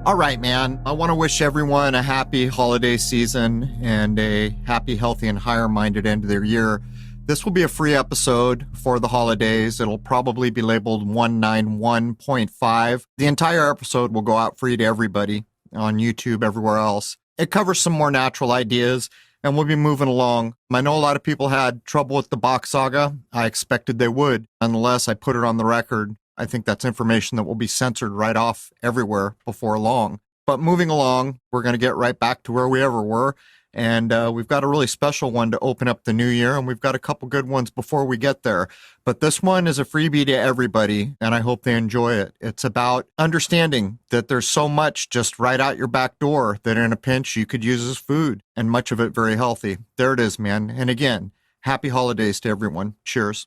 All right, man. I want to wish everyone a happy holiday season and a happy, healthy, and higher-minded end of their year. This will be a free episode for the holidays. It'll probably be labeled 191.5. The entire episode will go out free to everybody on YouTube, everywhere else. It covers some more natural ideas, and we'll be moving along. I know a lot of people had trouble with the Bach saga. I expected they would. Nonetheless, I put it on the record. I think that's information that will be censored right off everywhere before long. But moving along, we're going to get right back to where we ever were. And we've got a really special one to open up the new year, and we've got a couple good ones before we get there. But this one is a freebie to everybody, and I hope they enjoy it. It's about understanding that there's so much just right out your back door that in a pinch you could use as food, and much of it very healthy. There it is, man. And again, happy holidays to everyone. Cheers.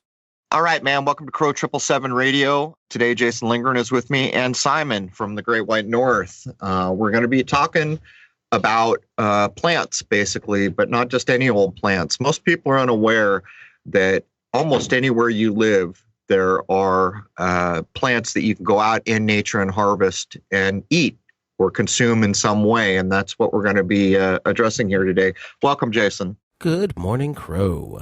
All right, man. Welcome to Crow 777 Radio. Today, Jason Lindgren is with me and Simon from the Great White North. We're going to be talking about plants, basically, but not just any old plants. Most people are unaware that almost anywhere you live, there are plants that you can go out in nature and harvest and eat or consume in some way. And that's what we're going to be addressing here today. Welcome, Jason. Good morning, Crow.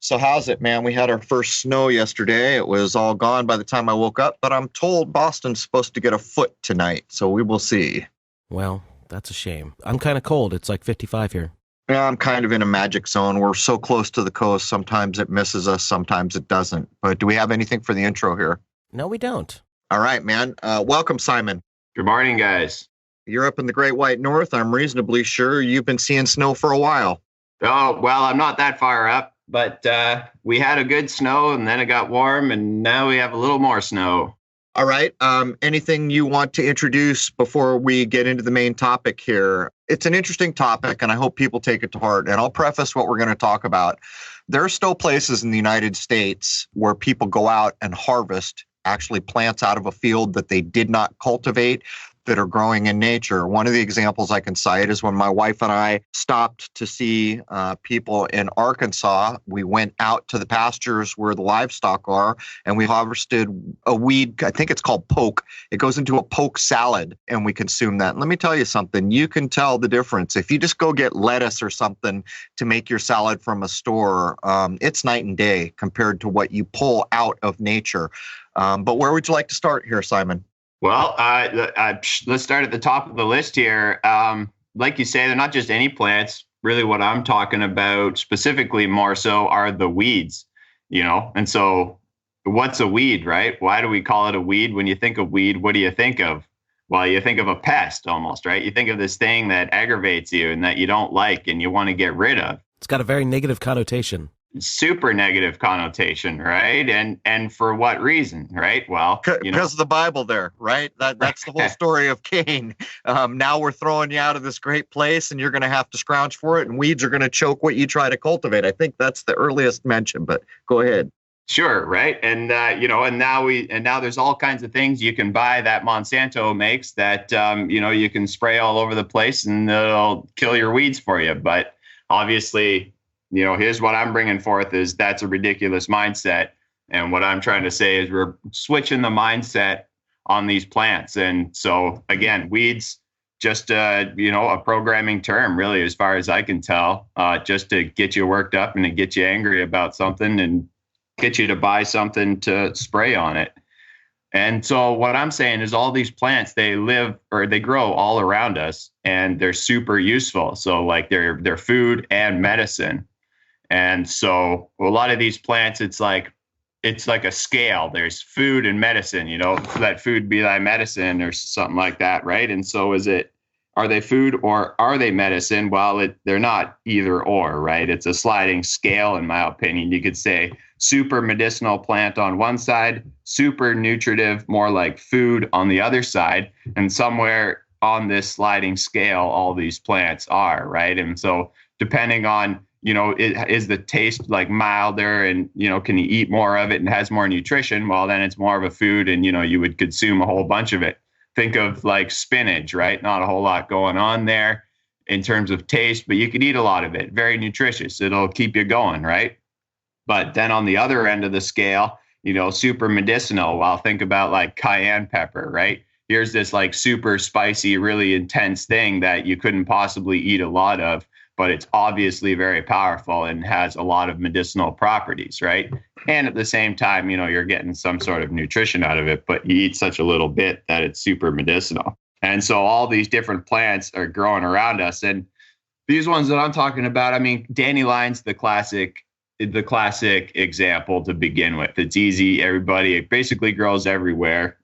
So how's it, man? We had our first snow yesterday. It was all gone by the time I woke up, but I'm told Boston's supposed to get a foot tonight, so we will see. Well, that's a shame. I'm kind of cold. It's like 55 here. Yeah, I'm kind of in a magic zone. We're so close to the coast. Sometimes it misses us, sometimes it doesn't. But do we have anything for the intro here? No, we don't. All right, man. Welcome, Simon. Good morning, guys. You're up in the Great White North. I'm reasonably sure you've been seeing snow for a while. Oh, well, I'm not that far up. But we had a good snow, and then it got warm, and now we have a little more snow. All right. Anything you want to introduce before we get into the main topic here? It's an interesting topic, and I hope people take it to heart. And I'll preface what we're going to talk about. There are still places in the United States where people go out and harvest actually plants out of a field that they did not cultivate, that are growing in nature. One of the examples I can cite is when my wife and I stopped to see people in Arkansas. We went out to the pastures where the livestock are, and we harvested a weed. I think it's called poke. It goes into a poke salad, and we consume that. And let me tell you something. You can tell the difference. If you just go get lettuce or something to make your salad from a store, it's night and day compared to what you pull out of nature. But where would you like to start here, Simon? Well, let's start at the top of the list here. Like you say, they're not just any plants. Really what I'm talking about specifically more so are the weeds, you know? And so what's a weed, right? Why do we call it a weed? When you think of weed, what do you think of? Well, you think of a pest almost, right? You think of this thing that aggravates you and that you don't like and you want to get rid of. It's got a very negative connotation. Super negative connotation, right? And for what reason, right? Well, because of the Bible there, right? That's the whole story of Cain. Now we're throwing you out of this great place and you're going to have to scrounge for it, and weeds are going to choke what you try to cultivate. I think that's the earliest mention, but go ahead. Sure, right. And now there's all kinds of things you can buy that Monsanto makes that you can spray all over the place and it'll kill your weeds for you. But obviously, here's what I'm bringing forth is that's a ridiculous mindset. And what I'm trying to say is we're switching the mindset on these plants. And so, again, weeds, just, a programming term, really, as far as I can tell, just to get you worked up and to get you angry about something and get you to buy something to spray on it. And so what I'm saying is all these plants, they grow all around us and they're super useful. So like they're food and medicine. And so a lot of these plants, it's like it's like a scale. There's food and medicine, let food be thy medicine or something like that, right? And so are they food or are they medicine? Well, they're not either or, right? It's a sliding scale, in my opinion. You could say super medicinal plant on one side, super nutritive, more like food on the other side. And somewhere on this sliding scale, all these plants are, right? And so depending on, is the taste like milder and, can you eat more of it and has more nutrition? Well, then it's more of a food and, you would consume a whole bunch of it. Think of like spinach, right? Not a whole lot going on there in terms of taste, but you could eat a lot of it. Very nutritious. It'll keep you going, right? But then on the other end of the scale, super medicinal. Well, think about like cayenne pepper, right? Here's this like super spicy, really intense thing that you couldn't possibly eat a lot of, but it's obviously very powerful and has a lot of medicinal properties, right? And at the same time, you're getting some sort of nutrition out of it, but you eat such a little bit that it's super medicinal. And so all these different plants are growing around us. And these ones that I'm talking about, I mean, dandelion's the classic example to begin with. It's easy. It basically grows everywhere,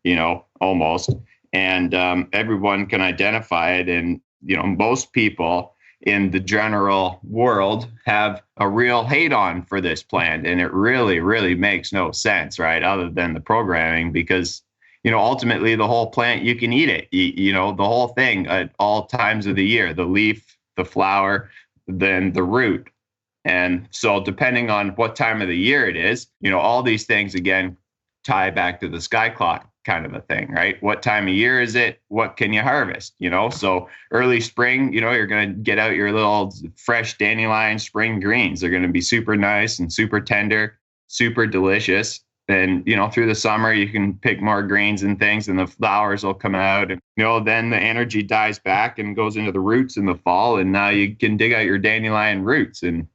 almost. And everyone can identify it. And, most people in the general world have a real hate on for this plant. And it really, really makes no sense, right? Other than the programming, because, ultimately the whole plant, you can eat it, the whole thing at all times of the year, the leaf, the flower, then the root. And so depending on what time of the year it is, all these things, again, tie back to the sky clock kind of a thing, right? What time of year is it? What can you harvest? So early spring, you're going to get out your little fresh dandelion spring greens. They're going to be super nice and super tender, super delicious. And, through the summer, you can pick more greens and things and the flowers will come out. And, then the energy dies back and goes into the roots in the fall. And now you can dig out your dandelion roots and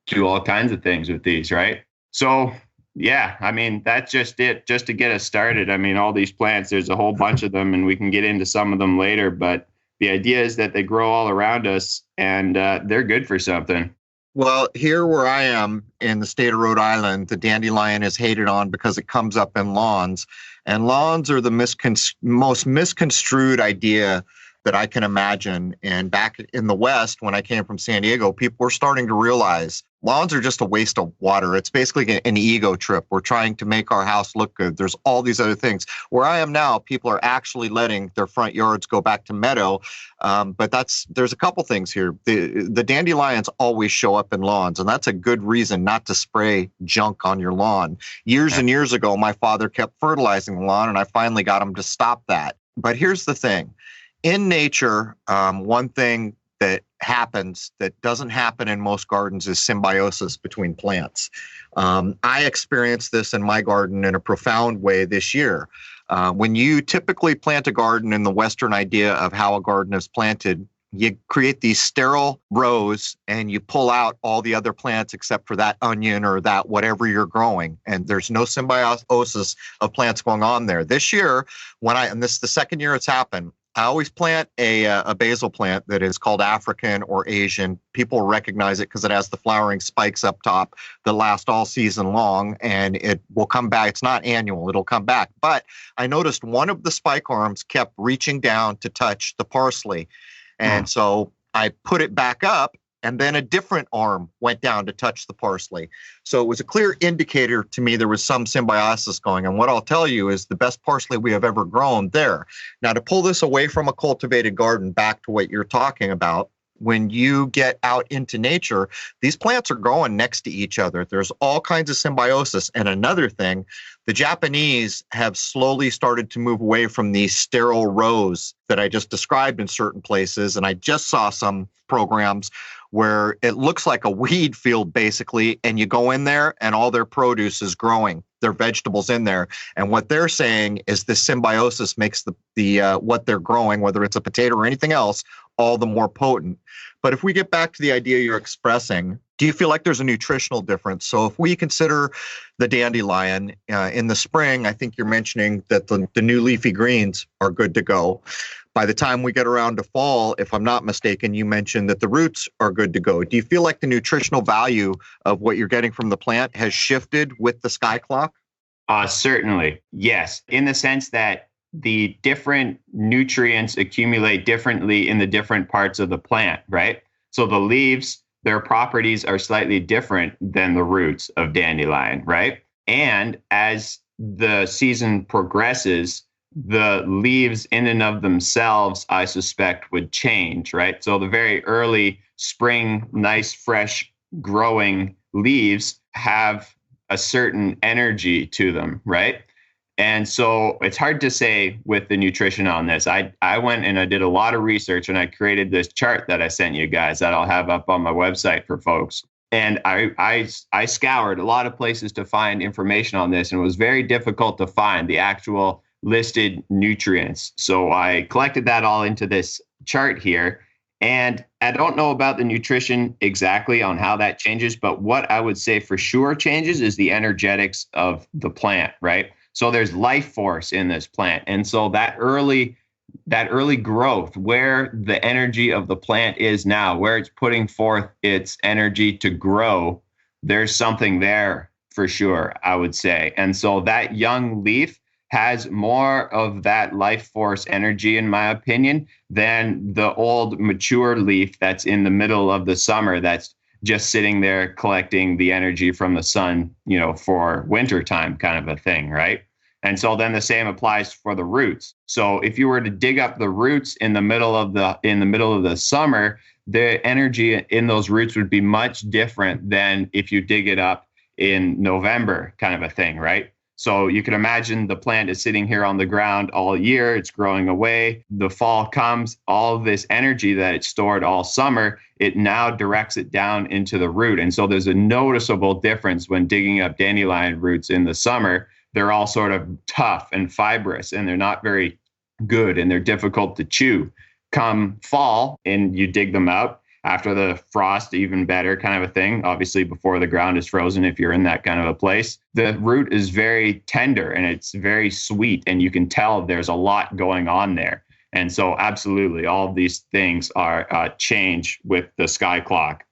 do all kinds of things with these, right? So, yeah, I mean, that's just it, just to get us started. I mean, all these plants, there's a whole bunch of them and we can get into some of them later. But the idea is that they grow all around us and they're good for something. Well, here where I am in the state of Rhode Island, the dandelion is hated on because it comes up in lawns. And lawns are the most misconstrued idea that I can imagine. And back in the West, when I came from San Diego, people were starting to realize lawns are just a waste of water. It's basically an ego trip. We're trying to make our house look good. There's all these other things. Where I am now, people are actually letting their front yards go back to meadow. But there's a couple things here. The dandelions always show up in lawns, and that's a good reason not to spray junk on your lawn. Years and years ago, my father kept fertilizing the lawn, and I finally got him to stop that. But here's the thing. In nature, one thing that happens that doesn't happen in most gardens is symbiosis between plants. I experienced this in my garden in a profound way this year. When you typically plant a garden in the Western idea of how a garden is planted, you create these sterile rows and you pull out all the other plants except for that onion or that whatever you're growing. And there's no symbiosis of plants going on there. This year, and this is the second year it's happened, I always plant a basil plant that is called African or Asian. People recognize it because it has the flowering spikes up top that last all season long, and it will come back. It's not annual. It'll come back. But I noticed one of the spike arms kept reaching down to touch the parsley. And so I put it back up, and then a different arm went down to touch the parsley. So it was a clear indicator to me there was some symbiosis going on. What I'll tell you is the best parsley we have ever grown there. Now, to pull this away from a cultivated garden back to what you're talking about, when you get out into nature, these plants are growing next to each other. There's all kinds of symbiosis. And another thing, the Japanese have slowly started to move away from these sterile rows that I just described in certain places. And I just saw some programs where it looks like a weed field, basically, and you go in there and all their produce is growing, their vegetables in there. And what they're saying is this symbiosis makes the what they're growing, whether it's a potato or anything else, all the more potent. But if we get back to the idea you're expressing, do you feel like there's a nutritional difference? So if we consider the dandelion in the spring, I think you're mentioning that the new leafy greens are good to go. By the time we get around to fall, if I'm not mistaken, you mentioned that the roots are good to go. Do you feel like the nutritional value of what you're getting from the plant has shifted with the sky clock? Certainly, yes, in the sense that the different nutrients accumulate differently in the different parts of the plant, right? So the leaves, their properties are slightly different than the roots of dandelion, right? And as the season progresses, the leaves in and of themselves, I suspect, would change, right? So the very early spring, nice, fresh, growing leaves have a certain energy to them, right? And so it's hard to say with the nutrition on this. I went and I did a lot of research and I created this chart that I sent you guys that I'll have up on my website for folks. And I scoured a lot of places to find information on this, and it was very difficult to find the actual listed nutrients. So I collected that all into this chart here. And I don't know about the nutrition exactly on how that changes, but what I would say for sure changes is the energetics of the plant, right? So there's life force in this plant. And so that early growth, where the energy of the plant is now, where it's putting forth its energy to grow, there's something there for sure, I would say. And so that young leaf has more of that life force energy, in my opinion, than the old mature leaf that's in the middle of the summer that's just sitting there collecting the energy from the sun, for wintertime kind of a thing, right? And so then the same applies for the roots. So if you were to dig up the roots in the middle of the summer, the energy in those roots would be much different than if you dig it up in November, kind of a thing, right? So you can imagine the plant is sitting here on the ground all year. It's growing away. The fall comes, all of this energy that it's stored all summer, it now directs it down into the root. And so there's a noticeable difference when digging up dandelion roots in the summer. They're all sort of tough and fibrous, and they're not very good, and they're difficult to chew. Come fall, and you dig them out after the frost, even better, kind of a thing. Obviously, before the ground is frozen, if you're in that kind of a place, the root is very tender and it's very sweet, and you can tell there's a lot going on there. And so, absolutely, all of these things are change with the sky clock.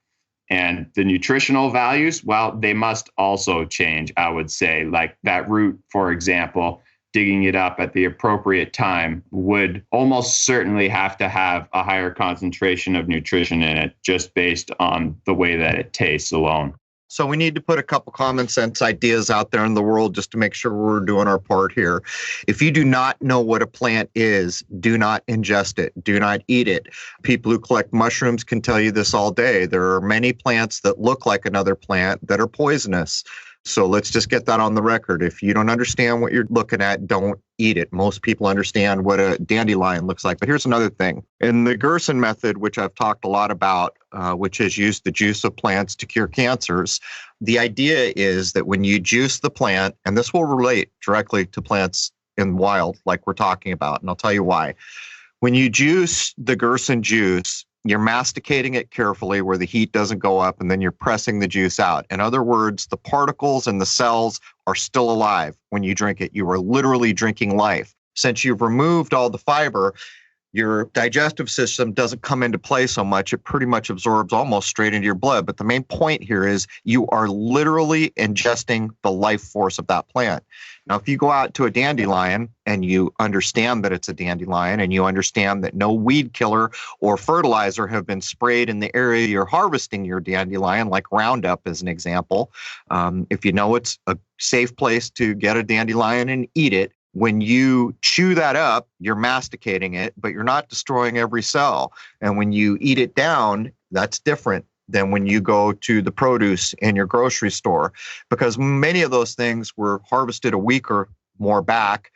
And the nutritional values, well, they must also change, I would say. Like that root, for example, digging it up at the appropriate time would almost certainly have to have a higher concentration of nutrition in it, just based on the way that it tastes alone. So we need to put a couple common sense ideas out there in the world just to make sure we're doing our part here. If you do not know what a plant is, do not ingest it. Do not eat it. People who collect mushrooms can tell you this all day. There are many plants that look like another plant that are poisonous. So let's just get that on the record. If you don't understand what you're looking at, don't eat it. Most people understand what a dandelion looks like. But here's another thing. In the Gerson method, which I've talked a lot about, which has used the juice of plants to cure cancers, the idea is that when you juice the plant, and this will relate directly to plants in wild, like we're talking about, and I'll tell you why. When you juice the Gerson juice, you're masticating it carefully where the heat doesn't go up, and then you're pressing the juice out. In other words, the particles and the cells are still alive when you drink it. You are literally drinking life. Since you've removed all the fiber, your digestive system doesn't come into play so much. It pretty much absorbs almost straight into your blood. But the main point here is you are literally ingesting the life force of that plant. Now, if you go out to a dandelion and you understand that it's a dandelion, and you understand that no weed killer or fertilizer have been sprayed in the area you're harvesting your dandelion, like Roundup as an example, if you know it's a safe place to get a dandelion and eat it, when you chew that up, you're masticating it, but you're not destroying every cell. And when you eat it down, that's different than when you go to the produce in your grocery store, because many of those things were harvested a week or more back.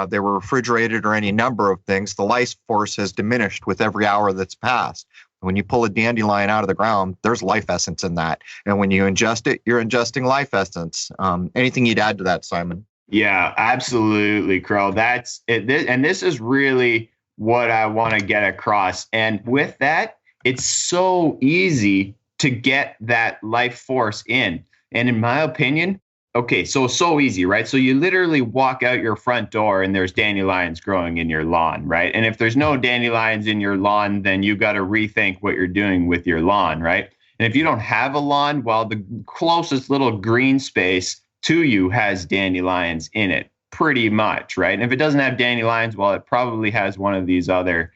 They were refrigerated or any number of things. The life force has diminished with every hour that's passed. When you pull a dandelion out of the ground, there's life essence in that. And when you ingest it, you're ingesting life essence. Anything you'd add to that, Simon? Yeah, absolutely, Crow. That's it. And this is really what I want to get across. And with that, it's so easy to get that life force in. And in my opinion, okay, so easy, right? So you literally walk out your front door and there's dandelions growing in your lawn, right? And if there's no dandelions in your lawn, then you got to rethink what you're doing with your lawn, right? And if you don't have a lawn, well, the closest little green space to you has dandelions in it, pretty much, right? And if it doesn't have dandelions, well, it probably has one of these other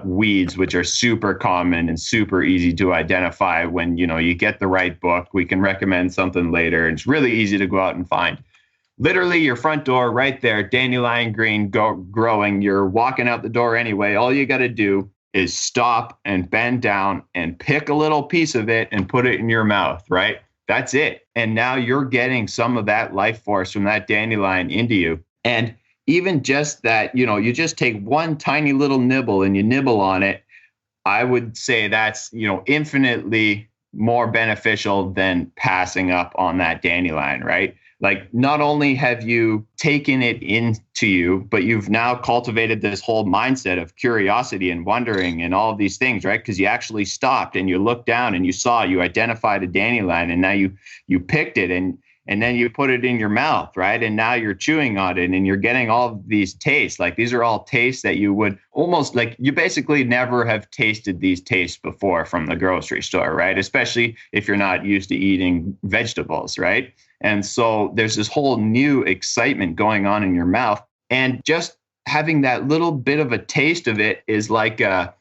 weeds, which are super common and super easy to identify when, you get the right book. We can recommend something later. It's really easy to go out and find. Literally your front door right there, dandelion green growing. You're walking out the door anyway. All you got to do is stop and bend down and pick a little piece of it and put it in your mouth, right? That's it. And now you're getting some of that life force from that dandelion into you. And even just that, you just take one tiny little nibble and you nibble on it, I would say that's, infinitely more beneficial than passing up on that dandelion, right? Like, not only have you taken it into you, but you've now cultivated this whole mindset of curiosity and wondering and all of these things, right? Because you actually stopped and you looked down and you identified a dandelion, and now you picked it and then you put it in your mouth, right? And now you're chewing on it and you're getting all of these tastes. Like, these are all tastes that you would almost, like, you basically never have tasted these tastes before from the grocery store, right? Especially if you're not used to eating vegetables, right? And so there's this whole new excitement going on in your mouth. And just having that little bit of a taste of it is like a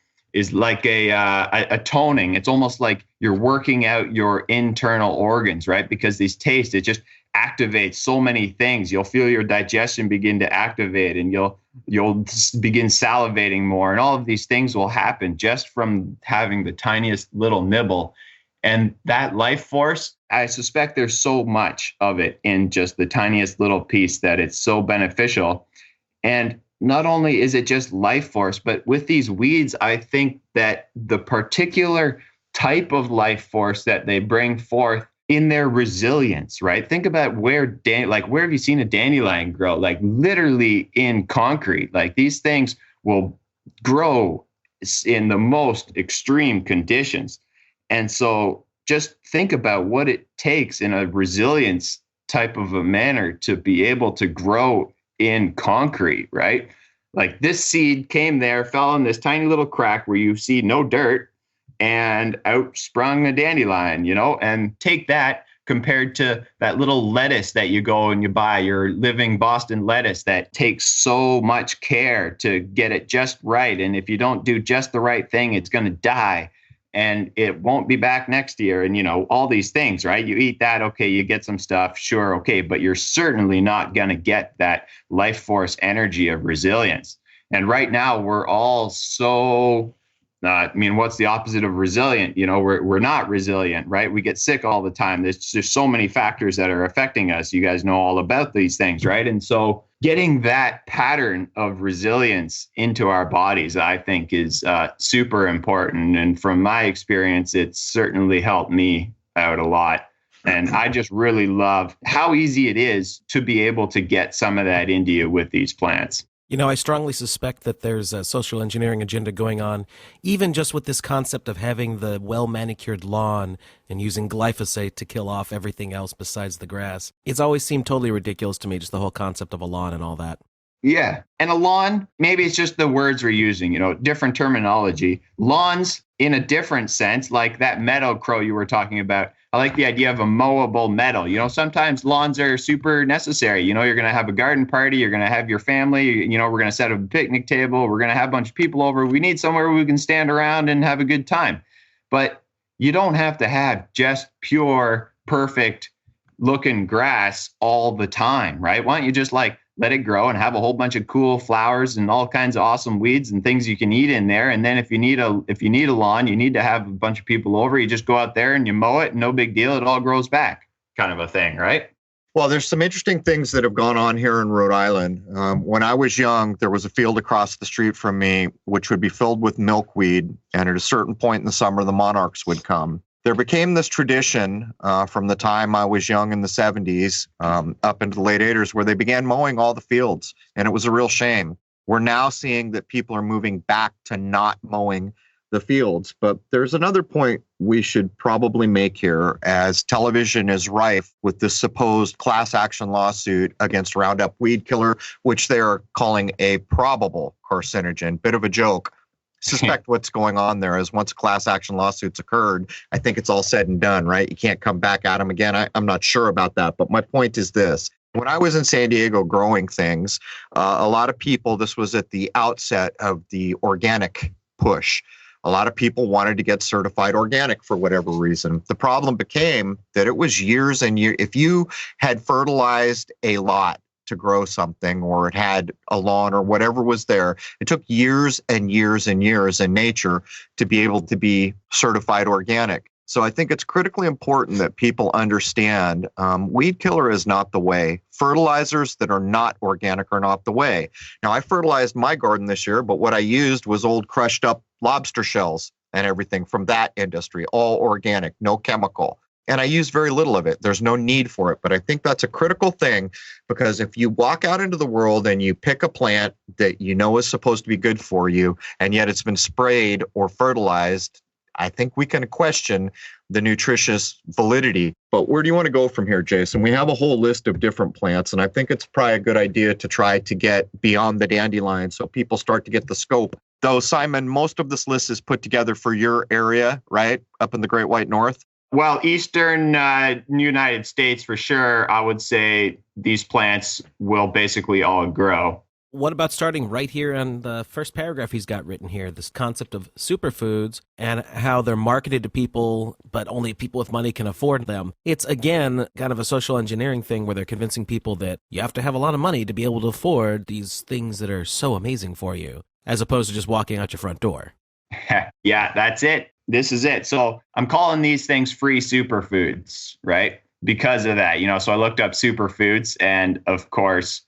toning. It's almost like you're working out your internal organs, right? Because these tastes, it just activates so many things. You'll feel your digestion begin to activate, and you'll begin salivating more. And all of these things will happen just from having the tiniest little nibble. And that life force, I suspect there's so much of it in just the tiniest little piece that it's so beneficial. And not only is it just life force, but with these weeds, I think that the particular type of life force that they bring forth in their resilience, right? Think about where have you seen a dandelion grow? Like, literally in concrete. Like, these things will grow in the most extreme conditions. And so just think about what it takes in a resilience type of a manner to be able to grow in concrete, right? Like, this seed came there, fell in this tiny little crack where you see no dirt, and out sprung a dandelion, and take that compared to that little lettuce that you go and you buy, your living Boston lettuce that takes so much care to get it just right. And if you don't do just the right thing, it's going to die. And it won't be back next year. And, all these things, right? You eat that, okay, you get some stuff, sure, okay, but you're certainly not going to get that life force energy of resilience. And right now, we're all so, what's the opposite of resilient? We're not resilient, right? We get sick all the time. There's so many factors that are affecting us. You guys know all about these things, right? And so getting that pattern of resilience into our bodies, I think, is super important. And from my experience, it's certainly helped me out a lot. And I just really love how easy it is to be able to get some of that into you with these plants. I strongly suspect that there's a social engineering agenda going on, even just with this concept of having the well-manicured lawn and using glyphosate to kill off everything else besides the grass. It's always seemed totally ridiculous to me, just the whole concept of a lawn and all that. Yeah. And a lawn, maybe it's just the words we're using, different terminology. Lawns in a different sense, like that meadow crow you were talking about. I like the idea of a mowable meadow. Sometimes lawns are super necessary. You're going to have a garden party. You're going to have your family. We're going to set up a picnic table. We're going to have a bunch of people over. We need somewhere where we can stand around and have a good time. But you don't have to have just pure, perfect looking grass all the time, right? Why don't you just let it grow and have a whole bunch of cool flowers and all kinds of awesome weeds and things you can eat in there. And then if you need a lawn, you need to have a bunch of people over, you just go out there and you mow it, no big deal. It all grows back, kind of a thing, right? Well, there's some interesting things that have gone on here in Rhode Island. When I was young, there was a field across the street from me, which would be filled with milkweed. And at a certain point in the summer, the monarchs would come. There became this tradition from the time I was young in the 70s up into the late 80s where they began mowing all the fields, and it was a real shame. We're now seeing that people are moving back to not mowing the fields. But there's another point we should probably make here, as television is rife with this supposed class action lawsuit against Roundup weed killer, which they are calling a probable carcinogen. Bit of a joke. suspect what's going on there is once class action lawsuits occurred, I think it's all said and done, right? You can't come back at them again. I'm not sure about that. But my point is this. When I was in San Diego growing things, a lot of people, this was at the outset of the organic push. A lot of people wanted to get certified organic for whatever reason. The problem became that it was years and years. If you had fertilized a lot to grow something, or it had a lawn or whatever was there, it took years and years and years in nature to be able to be certified organic. So I think it's critically important that people understand weed killer is not the way. Fertilizers that are not organic are not the way. Now, I fertilized my garden this year, but what I used was old crushed up lobster shells and everything from that industry, all organic, no chemical. And I use very little of it. There's no need for it. But I think that's a critical thing, because if you walk out into the world and you pick a plant that you know is supposed to be good for you, and yet it's been sprayed or fertilized, I think we can question the nutritious validity. But where do you want to go from here, Jason? We have a whole list of different plants, and I think it's probably a good idea to try to get beyond the dandelion so people start to get the scope. Though, Simon, most of this list is put together for your area, right? Up in the Great White North? Well, Eastern United States, for sure, I would say these plants will basically all grow. What about starting right here on the first paragraph he's got written here, this concept of superfoods and how they're marketed to people, but only people with money can afford them. It's, again, kind of a social engineering thing where they're convincing people that you have to have a lot of money to be able to afford these things that are so amazing for you, as opposed to just walking out your front door. Yeah, that's it. This is it. So I'm calling these things free superfoods, right? Because of that, so I looked up superfoods, and of course,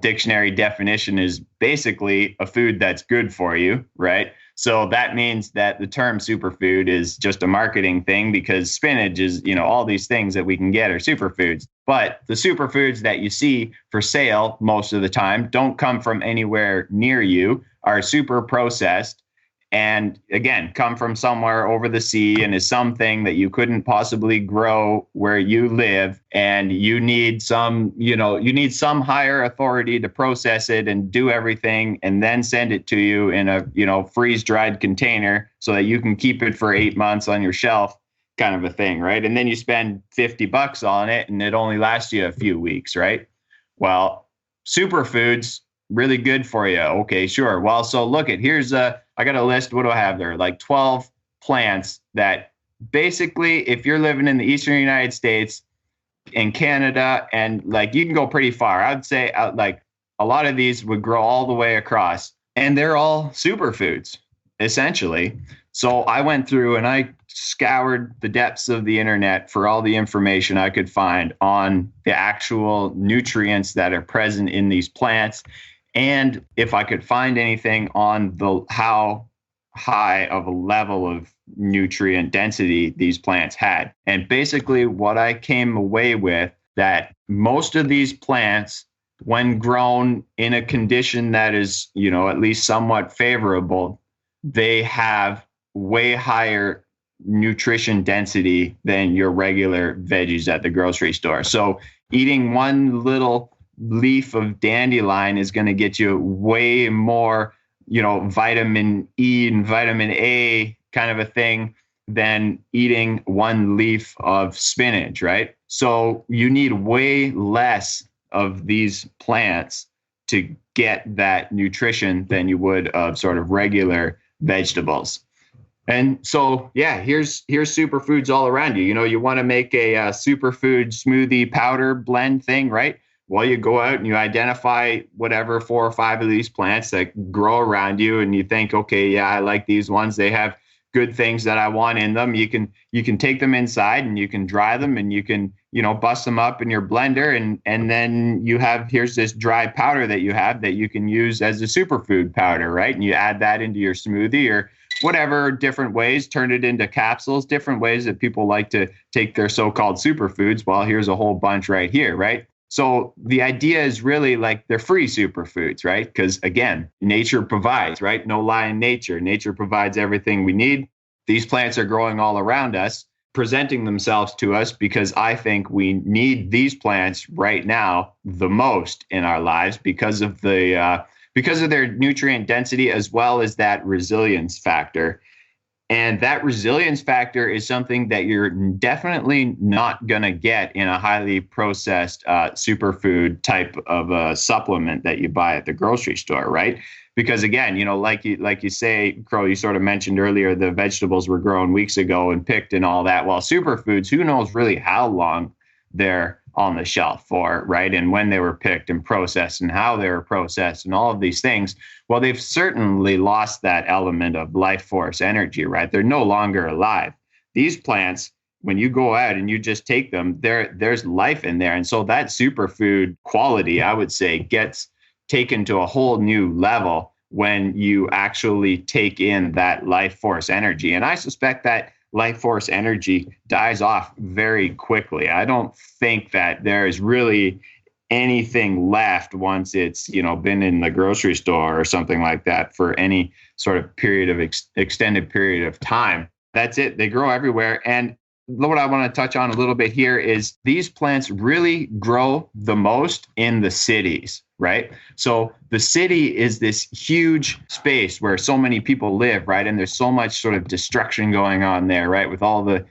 dictionary definition is basically a food that's good for you, right? So that means that the term superfood is just a marketing thing, because spinach is, all these things that we can get are superfoods. But the superfoods that you see for sale most of the time don't come from anywhere near you, are super processed, and again, come from somewhere over the sea, and is something that you couldn't possibly grow where you live. And you need some higher authority to process it and do everything, and then send it to you in a freeze dried container so that you can keep it for 8 months on your shelf, kind of a thing, right? And then you spend $50 on it and it only lasts you a few weeks, right? Well, superfoods, really good for you. Okay, sure. Well, so look at, I got a list. What do I have there? Like 12 plants that basically, if you're living in the Eastern United States and Canada, and like you can go pretty far, I'd say like a lot of these would grow all the way across, and they're all superfoods, essentially. So I went through and I scoured the depths of the internet for all the information I could find on the actual nutrients that are present in these plants. And if I could find anything on how high of a level of nutrient density these plants had. And basically what I came away with, that most of these plants, when grown in a condition that is, at least somewhat favorable, they have way higher nutrition density than your regular veggies at the grocery store. So eating one little leaf of dandelion is going to get you way more, vitamin E and vitamin A kind of a thing than eating one leaf of spinach, right? So you need way less of these plants to get that nutrition than you would of sort of regular vegetables. And so, yeah, here's superfoods all around you. You want to make a superfood smoothie powder blend thing, right? Well, you go out and you identify whatever 4 or 5 of these plants that grow around you, and you think, okay, yeah, I like these ones. They have good things that I want in them. You can take them inside and you can dry them, and you can, bust them up in your blender, and then here's this dry powder that you have that you can use as a superfood powder, right? And you add that into your smoothie or whatever, different ways, turn it into capsules, different ways that people like to take their so-called superfoods. Well, here's a whole bunch right here, right? So the idea is really like they're free superfoods, right? Because again, nature provides, right? No lie in nature. Nature provides everything we need. These plants are growing all around us, presenting themselves to us because I think we need these plants right now the most in our lives because of the because of their nutrient density as well as that resilience factor. And that resilience factor is something that you're definitely not going to get in a highly processed superfood type of a supplement that you buy at the grocery store, right? Because again, like you say, Crow, you sort of mentioned earlier, the vegetables were grown weeks ago and picked and all that. While superfoods, who knows really how long they're on the shelf for, right? And when they were picked and processed and how they were processed and all of these things. Well, they've certainly lost that element of life force energy, right? They're no longer alive. These plants, when you go out and you just take them, there's life in there. And so that superfood quality, I would say, gets taken to a whole new level when you actually take in that life force energy. And I suspect that life force energy dies off very quickly. I don't think that there is really anything left once it's, been in the grocery store or something like that for any sort of period of extended period of time. That's it. They grow everywhere. And what I want to touch on a little bit here is these plants really grow the most in the cities, right? So the city is this huge space where so many people live, right? And there's so much sort of destruction going on there, right? With all the,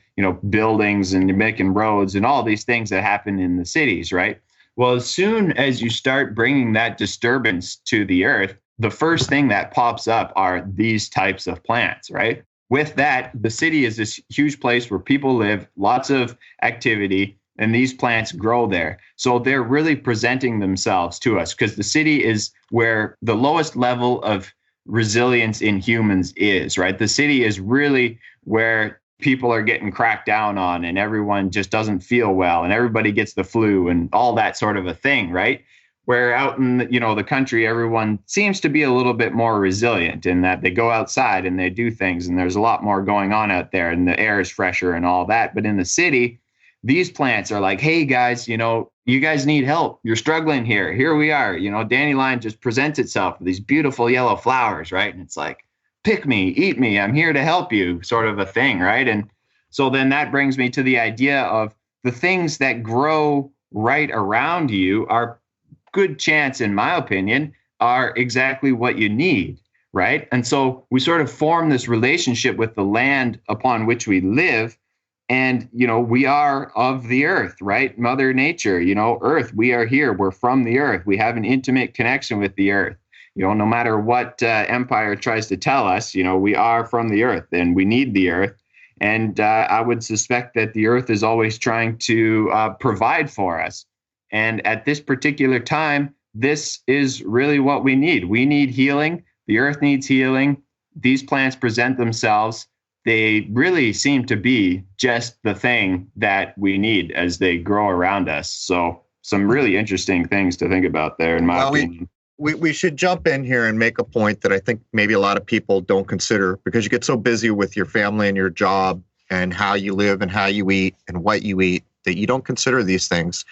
buildings and making roads and all these things that happen in the cities, right? Well, as soon as you start bringing that disturbance to the earth, the first thing that pops up are these types of plants, right? With that, the city is this huge place where people live, lots of activity, and these plants grow there. So they're really presenting themselves to us because the city is where the lowest level of resilience in humans is, right? The city is really where people are getting cracked down on and everyone just doesn't feel well and everybody gets the flu and all that sort of a thing, right? Where out in the country, everyone seems to be a little bit more resilient in that they go outside and they do things and there's a lot more going on out there and the air is fresher and all that. But in the city, these plants are like, hey guys, you guys need help. You're struggling here. Here we are. Dandelion just presents itself with these beautiful yellow flowers, right? And it's like, pick me, eat me. I'm here to help you, sort of a thing, right? And so then that brings me to the idea of the things that grow right around you are good chance, in my opinion, are exactly what you need, right? And so we sort of form this relationship with the land upon which we live. And, we are of the earth, right? Mother Nature, earth, we are here. We're from the earth. We have an intimate connection with the earth. No matter what empire tries to tell us, we are from the earth and we need the earth. And I would suspect that the earth is always trying to provide for us. And at this particular time, this is really what we need. We need healing. The earth needs healing. These plants present themselves. They really seem to be just the thing that we need as they grow around us. So some really interesting things to think about there, in my opinion. We should jump in here and make a point that I think maybe a lot of people don't consider because you get so busy with your family and your job and how you live and how you eat and what you eat that you don't consider these things.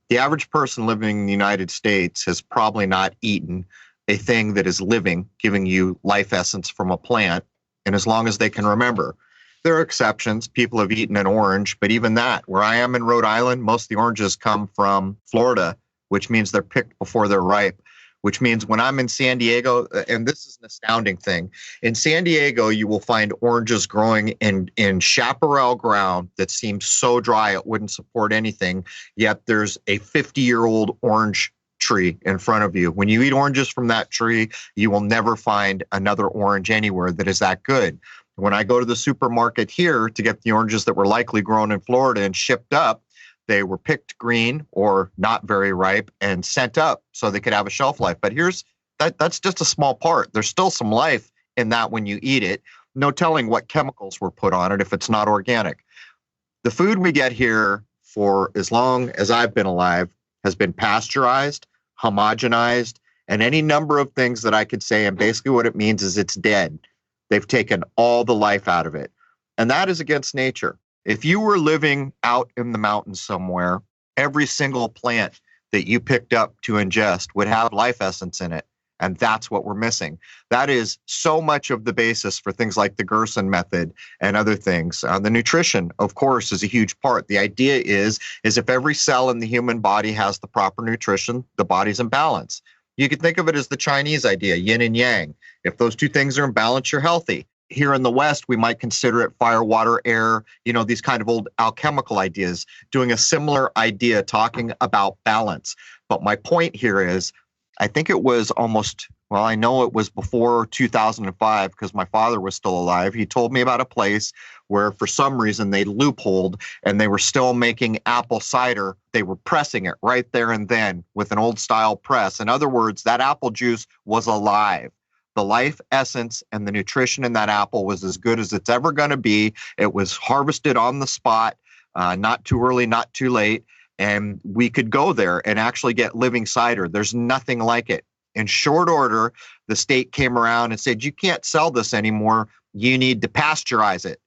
The average person living in the United States has probably not eaten a thing that is living, giving you life essence from a plant, and as long as they can remember. There are exceptions. People have eaten an orange, but even that, where I am in Rhode Island, most of the oranges come from Florida, which means they're picked before they're ripe, which means when I'm in San Diego, and this is an astounding thing, in San Diego, you will find oranges growing in chaparral ground that seems so dry it wouldn't support anything, yet there's a 50-year-old orange tree in front of you. When you eat oranges from that tree, you will never find another orange anywhere that is that good. When I go to the supermarket here to get the oranges that were likely grown in Florida and shipped up, they were picked green or not very ripe and sent up so they could have a shelf life. But that's just a small part. There's still some life in that when you eat it. No telling what chemicals were put on it if it's not organic. The food we get here for as long as I've been alive has been pasteurized, homogenized, and any number of things that I could say. And basically what it means is it's dead. They've taken all the life out of it. And that is against nature. If you were living out in the mountains somewhere, every single plant that you picked up to ingest would have life essence in it. And that's what we're missing. That is so much of the basis for things like the Gerson method and other things. The nutrition, of course, is a huge part. The idea is if every cell in the human body has the proper nutrition, the body's in balance. You could think of it as the Chinese idea, yin and yang. If those two things are in balance, you're healthy. Here in the West, we might consider it fire, water, air, these kind of old alchemical ideas, doing a similar idea, talking about balance. But my point here is, I think it was I know it was before 2005 because my father was still alive. He told me about a place where for some reason they loopholed and they were still making apple cider. They were pressing it right there and then with an old style press. In other words, that apple juice was alive. The life essence and the nutrition in that apple was as good as it's ever going to be. It was harvested on the spot, not too early, not too late. And we could go there and actually get living cider. There's nothing like it. In short order, the state came around and said, you can't sell this anymore. You need to pasteurize it.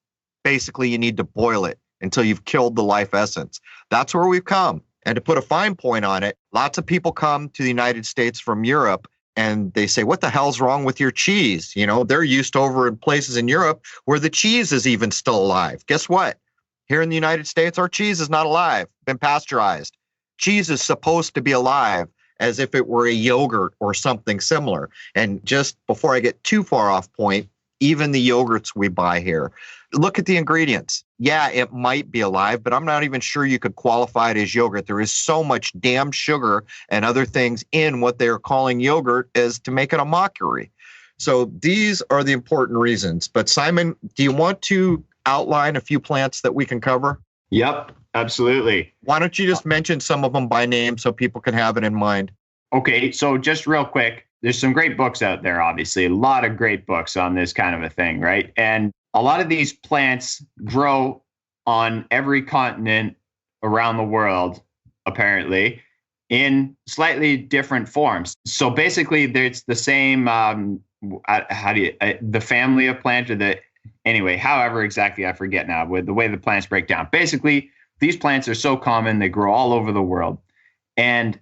Basically, you need to boil it until you've killed the life essence. That's where we've come. And to put a fine point on it, lots of people come to the United States from Europe and they say, what the hell's wrong with your cheese? They're used to over in places in Europe where the cheese is even still alive. Guess what? Here in the United States, our cheese is not alive, been pasteurized. Cheese is supposed to be alive as if it were a yogurt or something similar. And just before I get too far off point, even the yogurts we buy here, look at the ingredients. Yeah, it might be alive, but I'm not even sure you could qualify it as yogurt. There is so much damn sugar and other things in what they're calling yogurt as to make it a mockery. So these are the important reasons. But Simon, do you want to outline a few plants that we can cover? Yep, absolutely. Why don't you just mention some of them by name so people can have it in mind? Okay, so just real quick, there's some great books out there, obviously, a lot of great books on this kind of a thing, right? And a lot of these plants grow on every continent around the world, apparently, in slightly different forms. So basically, it's the same, the family of plant or however exactly, I forget now, with the way the plants break down. Basically, these plants are so common, they grow all over the world. And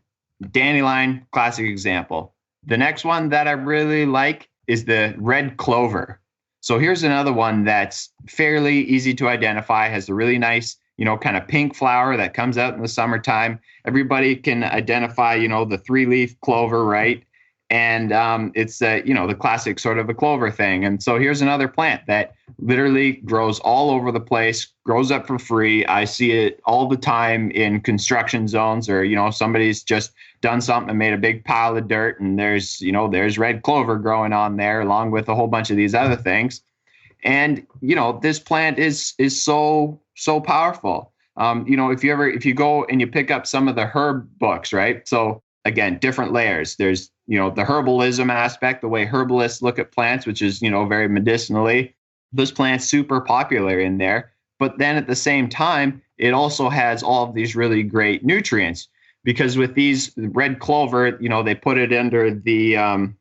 dandelion, classic example. The next one that I really like is the red clover. So here's another one that's fairly easy to identify, has a really nice, kind of pink flower that comes out in the summertime. Everybody can identify, the 3-leaf clover, right? And it's, the classic sort of a clover thing. And so here's another plant that literally grows all over the place, grows up for free. I see it all the time in construction zones or, somebody's just done something and made a big pile of dirt. And there's red clover growing on there along with a whole bunch of these other things. And, this plant is so powerful. If you go and you pick up some of the herb books, right? So again, different layers. There's, the herbalism aspect, the way herbalists look at plants, which is, very medicinally. This plant's super popular in there. But then at the same time, it also has all of these really great nutrients because with these red clover, they put it under the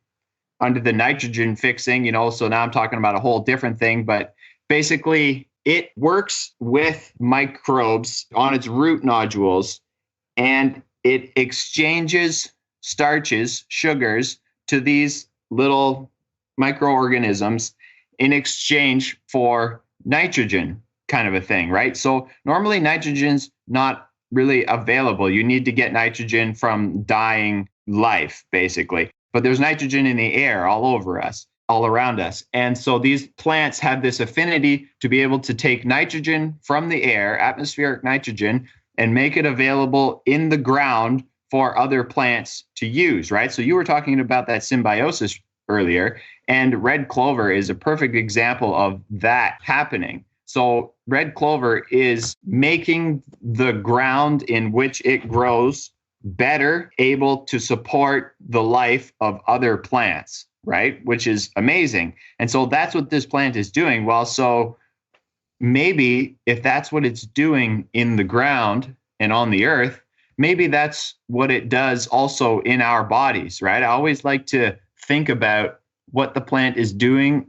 nitrogen fixing, so now I'm talking about a whole different thing. But basically, it works with microbes on its root nodules and it exchanges starches, sugars to these little microorganisms in exchange for nitrogen kind of a thing, right? So normally nitrogen's not really available. You need to get nitrogen from dying life, basically. But there's nitrogen in the air all over us, all around us. And so these plants have this affinity to be able to take nitrogen from the air, atmospheric nitrogen, and make it available in the ground for other plants to use, right? So you were talking about that symbiosis earlier, and red clover is a perfect example of that happening. So red clover is making the ground in which it grows better able to support the life of other plants, right? Which is amazing. And so that's what this plant is doing. Well, so maybe if that's what it's doing in the ground and on the earth, maybe that's what it does also in our bodies, right? I always like to think about what the plant is doing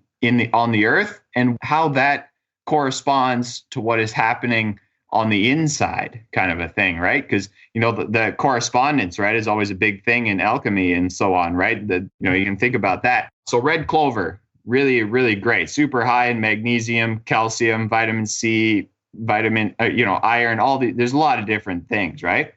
on the earth and how that corresponds to what is happening on the inside, kind of a thing, right? Because, the correspondence, right, is always a big thing in alchemy and so on, right? You can think about that. So red clover, really, really great, super high in magnesium, calcium, vitamin C, iron, there's a lot of different things, right?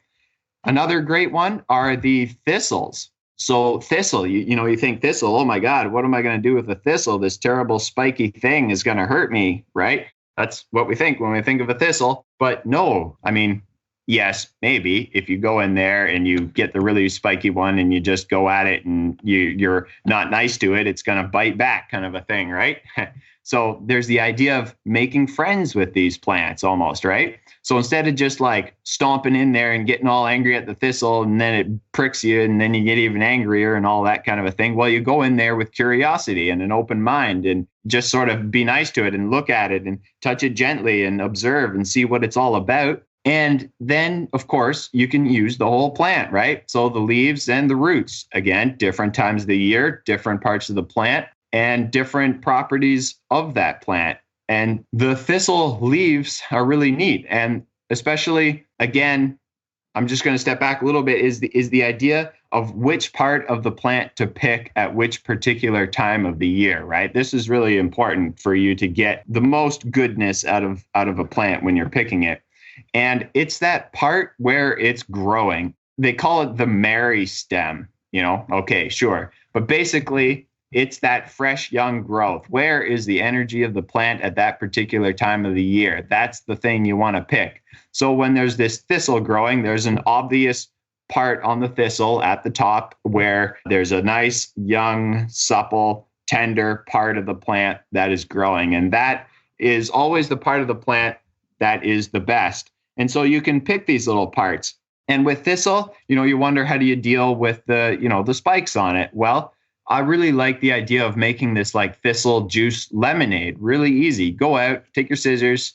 Another great one are the thistles. So thistle, you think thistle, oh my God, what am I going to do with a thistle? This terrible spiky thing is going to hurt me, right? That's what we think when we think of a thistle. But no, I mean, yes, maybe if you go in there and you get the really spiky one and you just go at it and you're not nice to it, it's going to bite back, kind of a thing, right? So there's the idea of making friends with these plants almost, right? So instead of just like stomping in there and getting all angry at the thistle and then it pricks you and then you get even angrier and all that kind of a thing, well, you go in there with curiosity and an open mind and just sort of be nice to it and look at it and touch it gently and observe and see what it's all about. And then, of course, you can use the whole plant, right? So the leaves and the roots, again, different times of the year, different parts of the plant, and different properties of that plant. And the thistle leaves are really neat. And especially, again, I'm just going to step back a little bit, is the idea of which part of the plant to pick at which particular time of the year, right? This is really important for you to get the most goodness out of a plant when you're picking it. And it's that part where it's growing. They call it the meristem, okay, sure. But basically, it's that fresh, young growth. Where is the energy of the plant at that particular time of the year? That's the thing you want to pick. So when there's this thistle growing, there's an obvious part on the thistle at the top where there's a nice, young, supple, tender part of the plant that is growing. And that is always the part of the plant that is the best. And so you can pick these little parts. And with thistle, you wonder, how do you deal with the spikes on it? Well, I really like the idea of making this like thistle juice lemonade. Really easy. Go out, take your scissors,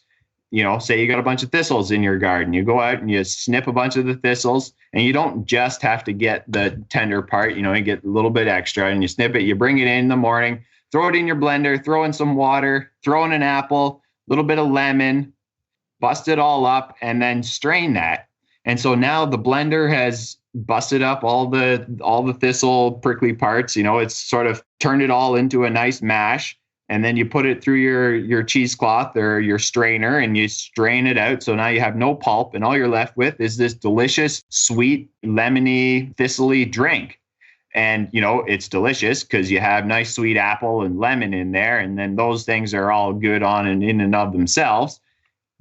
say you got a bunch of thistles in your garden. You go out and you snip a bunch of the thistles, and you don't just have to get the tender part, you get a little bit extra and you snip it. You bring it in the morning, throw it in your blender, throw in some water, throw in an apple, a little bit of lemon, bust it all up, and then strain that. And so now the blender has busted up all the thistle prickly parts. It's sort of turned it all into a nice mash. And then you put it through your cheesecloth or your strainer and you strain it out. So now you have no pulp, and all you're left with is this delicious, sweet, lemony, thistly drink. And, it's delicious because you have nice sweet apple and lemon in there. And then those things are all good on and in and of themselves.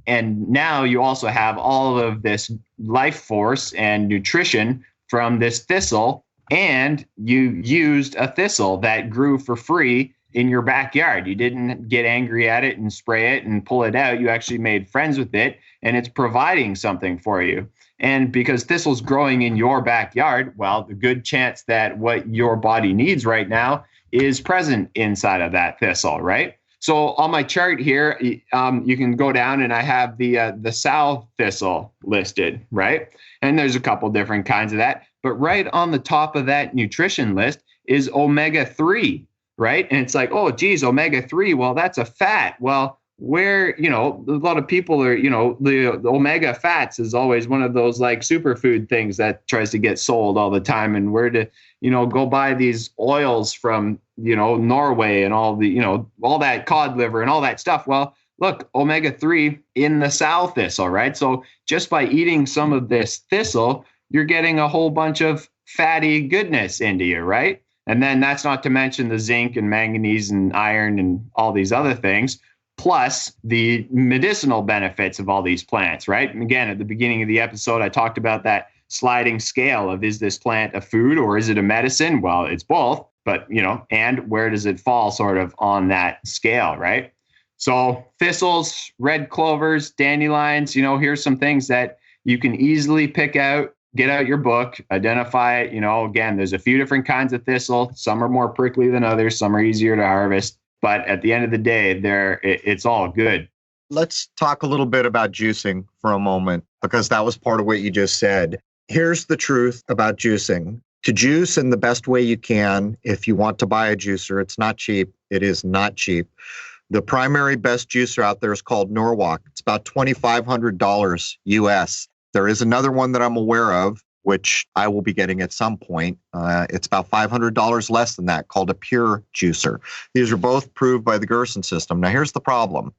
And now you also have all of this life force and nutrition from this thistle, and you used a thistle that grew for free in your backyard. You didn't get angry at it and spray it and pull it out. You actually made friends with it, and it's providing something for you. And because thistle's growing in your backyard, well, the good chance that what your body needs right now is present inside of that thistle, right? So on my chart here, you can go down and I have the sow thistle listed, right? And there's a couple different kinds of that. But right on the top of that nutrition list is omega-3, right? And it's like, oh, geez, omega-3, well, that's a fat. Well, where, a lot of people are, the omega fats is always one of those like superfood things that tries to get sold all the time. And where to, go buy these oils from, Norway and all the, all that cod liver and all that stuff. Well, look, omega-3 in the sow thistle, right? So just by eating some of this thistle, you're getting a whole bunch of fatty goodness into you, right? And then that's not to mention the zinc and manganese and iron and all these other things, plus the medicinal benefits of all these plants, right? And again, at the beginning of the episode, I talked about that sliding scale of, is this plant a food or is it a medicine? Well, it's both, but, and where does it fall sort of on that scale, right? So thistles, red clovers, dandelions, here's some things that you can easily pick out. Get out your book, identify it. Again, there's a few different kinds of thistle. Some are more prickly than others. Some are easier to harvest. But at the end of the day, it's all good. Let's talk a little bit about juicing for a moment, because that was part of what you just said. Here's the truth about juicing. To juice in the best way you can, if you want to buy a juicer, it's not cheap. It is not cheap. The primary best juicer out there is called Norwalk. It's about $2,500 US. There is another one that I'm aware of, which I will be getting at some point. It's about $500 less than that, called a Pure Juicer. These are both approved by the Gerson system. Now, here's the problem.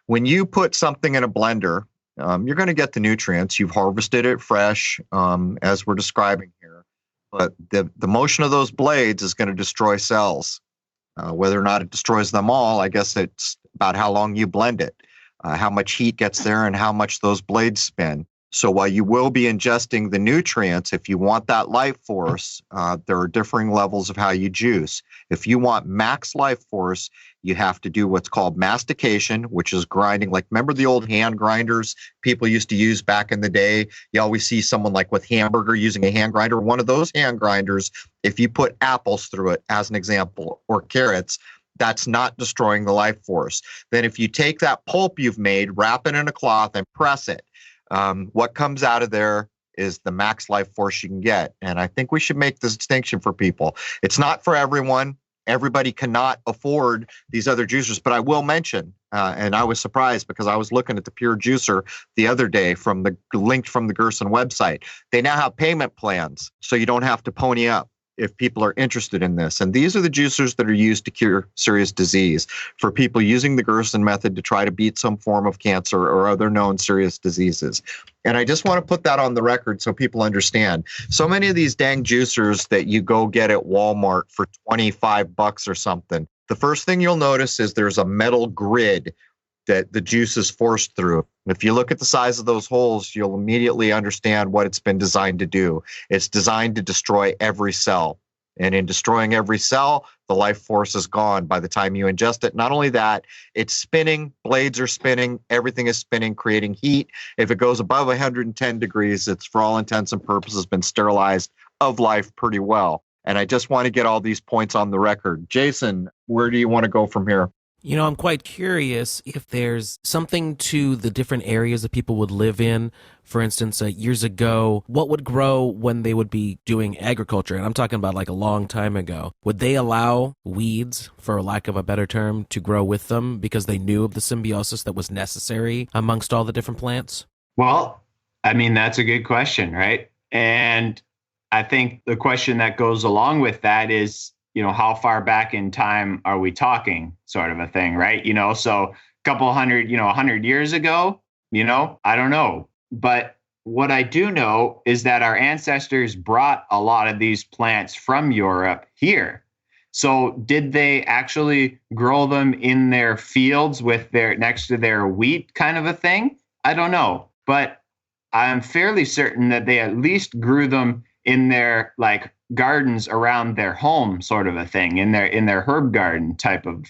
When you put something in a blender, you're going to get the nutrients. You've harvested it fresh, as we're describing here. but the motion of those blades is going to destroy cells. Whether or not it destroys them all, I guess it's about how long you blend it, how much heat gets there, and how much those blades spin. So while you will be ingesting the nutrients, if you want that life force, there are differing levels of how you juice. If you want max life force, you have to do what's called mastication, which is grinding. Like, remember the old hand grinders people used to use back in the day? You always see someone like with hamburger using a hand grinder. One of those hand grinders, if you put apples through it, as an example, or carrots, that's not destroying the life force. Then if you take that pulp you've made, wrap it in a cloth, and press it, what comes out of there is the max life force you can get. And I think we should make this distinction for people. It's not for everyone. Everybody cannot afford these other juicers, but I will mention, and I was surprised because I was looking at the Pure Juicer the other day linked from the Gerson website. They now have payment plans, so you don't have to pony up if people are interested in this. And these are the juicers that are used to cure serious disease for people using the Gerson method to try to beat some form of cancer or other known serious diseases. And I just want to put that on the record so people understand. So many of these dang juicers that you go get at Walmart for $25 or something, the first thing you'll notice is there's a metal grid that the juice is forced through. If you look at the size of those holes, you'll immediately understand what it's been designed to do. It's designed to destroy every cell. And in destroying every cell, the life force is gone by the time you ingest it. Not only that, it's spinning, blades are spinning, everything is spinning, creating heat. If it goes above 110 degrees, it's for all intents and purposes been sterilized of life pretty well. And I just want to get all these points on the record. Jason, where do you want to go from here? You know, I'm quite curious if there's something to the different areas that people would live in. For instance, years ago, what would grow when they would be doing agriculture? And I'm talking about like a long time ago. Would they allow weeds, for lack of a better term, to grow with them because they knew of the symbiosis that was necessary amongst all the different plants? Well, I mean, that's a good question, right? And I think the question that goes along with that is, how far back in time are we talking, sort of a thing, right? So a couple hundred, 100 years ago, I don't know. But what I do know is that our ancestors brought a lot of these plants from Europe here. So did they actually grow them in their fields next to their wheat kind of a thing? I don't know. But I'm fairly certain that they at least grew them in their gardens around their home, sort of a thing, in their herb garden type of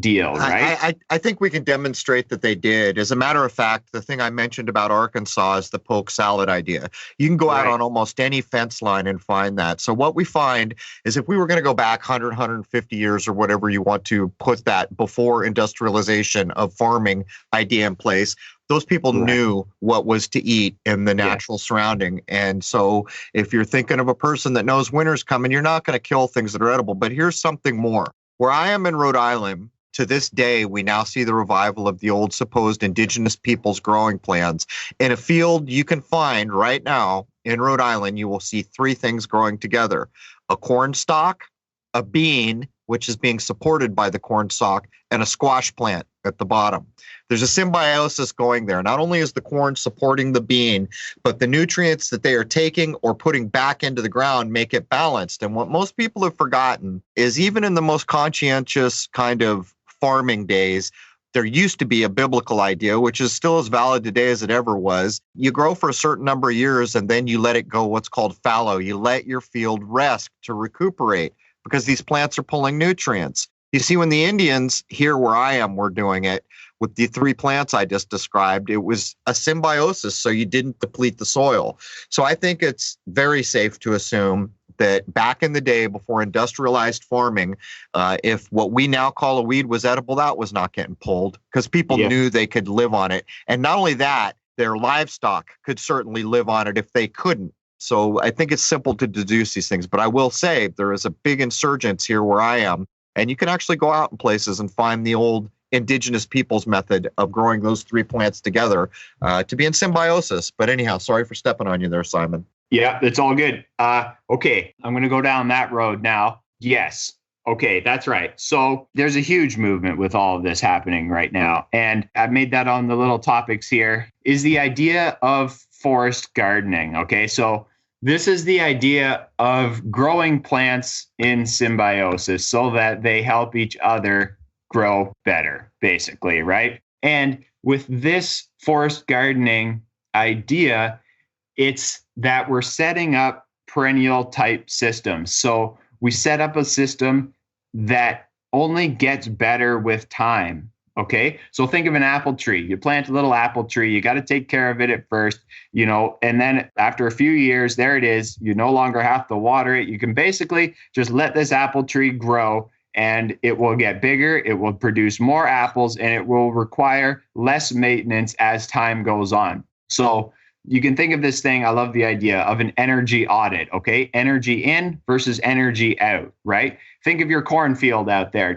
deal, right? I think we can demonstrate that they did. As a matter of fact, the thing I mentioned about Arkansas is the poke salad idea. You can go out on almost any fence line and find that. So what we find is if we were going to go back 100, 150 years or whatever you want to put that before industrialization of farming idea in place, those people knew what was to eat in the natural surrounding. And so if you're thinking of a person that knows winter's coming, you're not going to kill things that are edible. But here's something more. Where I am in Rhode Island, to this day, we now see the revival of the old supposed indigenous peoples growing plans. In a field you can find right now in Rhode Island, you will see three things growing together: a corn stalk, a bean, which is being supported by the corn stalk, and a squash plant at the bottom. There's a symbiosis going there. Not only is the corn supporting the bean, but the nutrients that they are taking or putting back into the ground make it balanced. And what most people have forgotten is even in the most conscientious kind of farming days, there used to be a biblical idea, which is still as valid today as it ever was. You grow for a certain number of years and then you let it go, what's called fallow. You let your field rest to recuperate because these plants are pulling nutrients. You see, when the Indians here where I am were doing it with the three plants I just described, it was a symbiosis, so you didn't deplete the soil. So I think it's very safe to assume that back in the day before industrialized farming, if what we now call a weed was edible, that was not getting pulled because people knew they could live on it. And not only that, their livestock could certainly live on it if they couldn't. So I think it's simple to deduce these things. But I will say there is a big insurgence here where I am. And you can actually go out in places and find the old indigenous peoples method of growing those three plants together to be in symbiosis. But anyhow, sorry for stepping on you there, Simon. Yeah, it's all good. Okay, I'm going to go down that road now. Yes. Okay, that's right. So there's a huge movement with all of this happening right now. And I've made that on the little topics here, is the idea of forest gardening. Okay, so This is the idea of growing plants in symbiosis so that they help each other grow better, basically, right? And with this forest gardening idea, it's that we're setting up perennial type systems. So we set up a system that only gets better with time. Okay. So think of an apple tree. You plant a little apple tree. You got to take care of it at first, and then after a few years, there it is. You no longer have to water it. You can basically just let this apple tree grow and it will get bigger. It will produce more apples and it will require less maintenance as time goes on. So you can think of this thing. I love the idea of an energy audit. Okay. Energy in versus energy out, right? Think of your cornfield out there.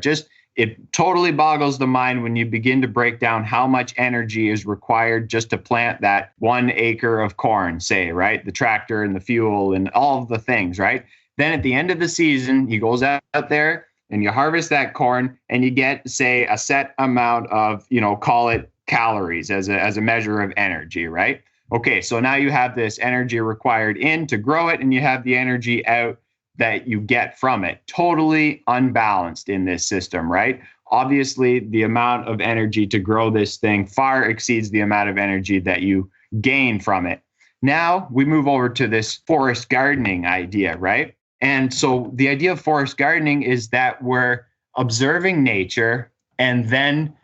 It totally boggles the mind when you begin to break down how much energy is required just to plant that 1 acre of corn, say, right? The tractor and the fuel and all of the things, right? Then at the end of the season, he goes out there and you harvest that corn and you get, say, a set amount of, call it calories as a measure of energy, right? Okay, so now you have this energy required in to grow it and you have the energy out that you get from it. Totally unbalanced in this system, right? Obviously, the amount of energy to grow this thing far exceeds the amount of energy that you gain from it. Now we move over to this forest gardening idea, right? And so the idea of forest gardening is that we're observing nature and then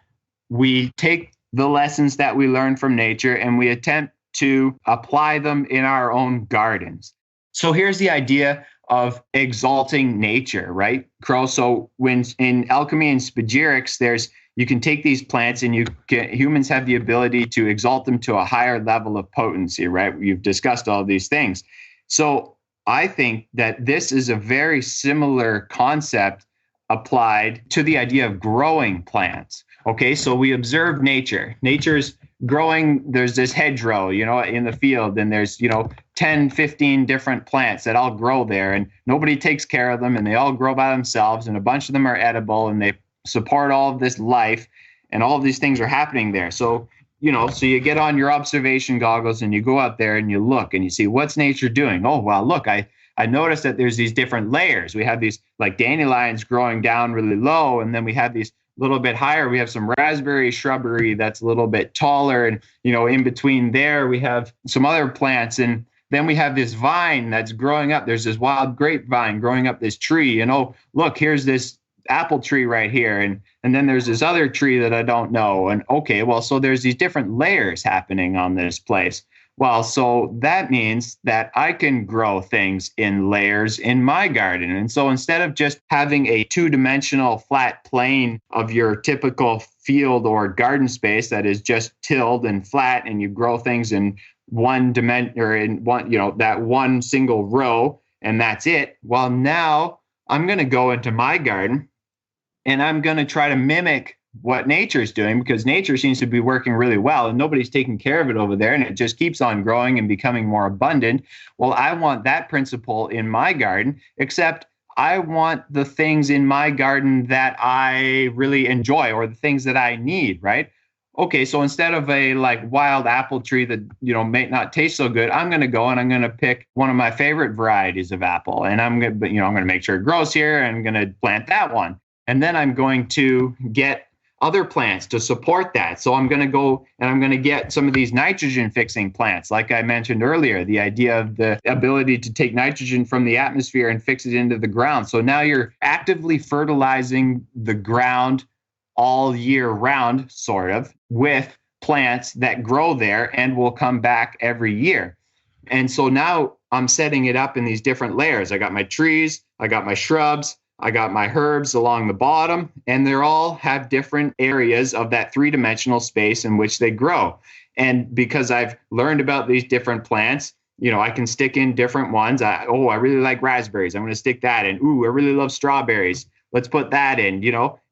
we take the lessons that we learn from nature and we attempt to apply them in our own gardens. So here's the idea of exalting nature, right, Crow? So when in alchemy and spagyrics, you can take these plants and humans have the ability to exalt them to a higher level of potency, right? You've discussed all of these things. So I think that this is a very similar concept applied to the idea of growing plants. Okay, so we observe nature. Nature's growing, there's this hedgerow, in the field, and there's, 10, 15 different plants that all grow there, and nobody takes care of them, and they all grow by themselves, and a bunch of them are edible, and they support all of this life, and all of these things are happening there. So, so you get on your observation goggles, and you go out there, and you look, and you see, what's nature doing? Oh, well, look, I noticed that there's these different layers. We have these, like, dandelions growing down really low, and then we have these little bit higher, we have some raspberry shrubbery that's a little bit taller. And, in between there, we have some other plants. And then we have this vine that's growing up. There's this wild grapevine growing up this tree. Look, here's this apple tree right here. And then there's this other tree that I don't know. And okay, well, so there's these different layers happening on this place. Well, so that means that I can grow things in layers in my garden. And so instead of just having a two-dimensional flat plane of your typical field or garden space that is just tilled and flat and you grow things in one dimension or in one, that one single row and that's it. Well, now I'm going to go into my garden and I'm going to try to mimic what nature's doing because nature seems to be working really well and nobody's taking care of it over there and it just keeps on growing and becoming more abundant. Well, I want that principle in my garden, except I want the things in my garden that I really enjoy or the things that I need, right? Okay, so instead of a wild apple tree that, may not taste so good, I'm going to go and I'm going to pick one of my favorite varieties of apple and I'm going to make sure it grows here and I'm going to plant that one. And then I'm going to get other plants to support that. So I'm going to go and I'm going to get some of these nitrogen fixing plants. Like I mentioned earlier, the idea of the ability to take nitrogen from the atmosphere and fix it into the ground. So now you're actively fertilizing the ground all year round, sort of, with plants that grow there and will come back every year. And so now I'm setting it up in these different layers. I got my trees, I got my shrubs, I got my herbs along the bottom, and they all have different areas of that three-dimensional space in which they grow. And because I've learned about these different plants, I can stick in different ones. I really like raspberries. I'm going to stick that in. Ooh, I really love strawberries. Let's put that in,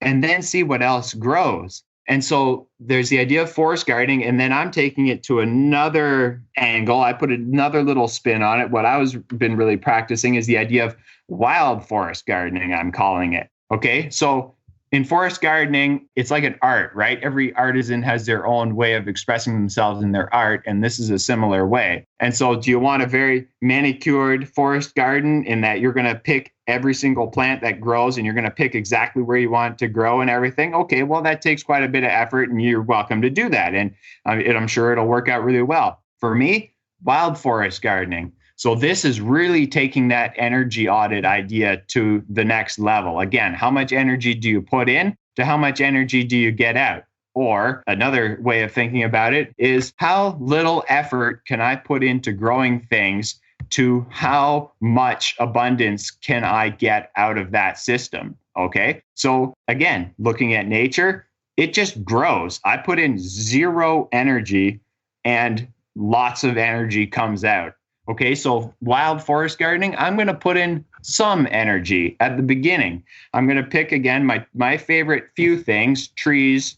and then see what else grows. And so there's the idea of forest gardening, and then I'm taking it to another angle. I put another little spin on it. What I was been really practicing is the idea of wild forest gardening, I'm calling it. Okay, so in forest gardening, it's like an art, right? Every artisan has their own way of expressing themselves in their art, and this is a similar way. And so do you want a very manicured forest garden in that you're going to pick every single plant that grows and you're going to pick exactly where you want it to grow and everything? Okay, well, that takes quite a bit of effort, and you're welcome to do that. And I'm sure it'll work out really well. For me, wild forest gardening. So this is really taking that energy audit idea to the next level. Again, how much energy do you put in to how much energy do you get out? Or another way of thinking about it is how little effort can I put into growing things to how much abundance can I get out of that system? Okay. So again, looking at nature, it just grows. I put in zero energy and lots of energy comes out. Okay, so wild forest gardening, I'm going to put in some energy at the beginning. I'm going to pick, again, my favorite few things, trees,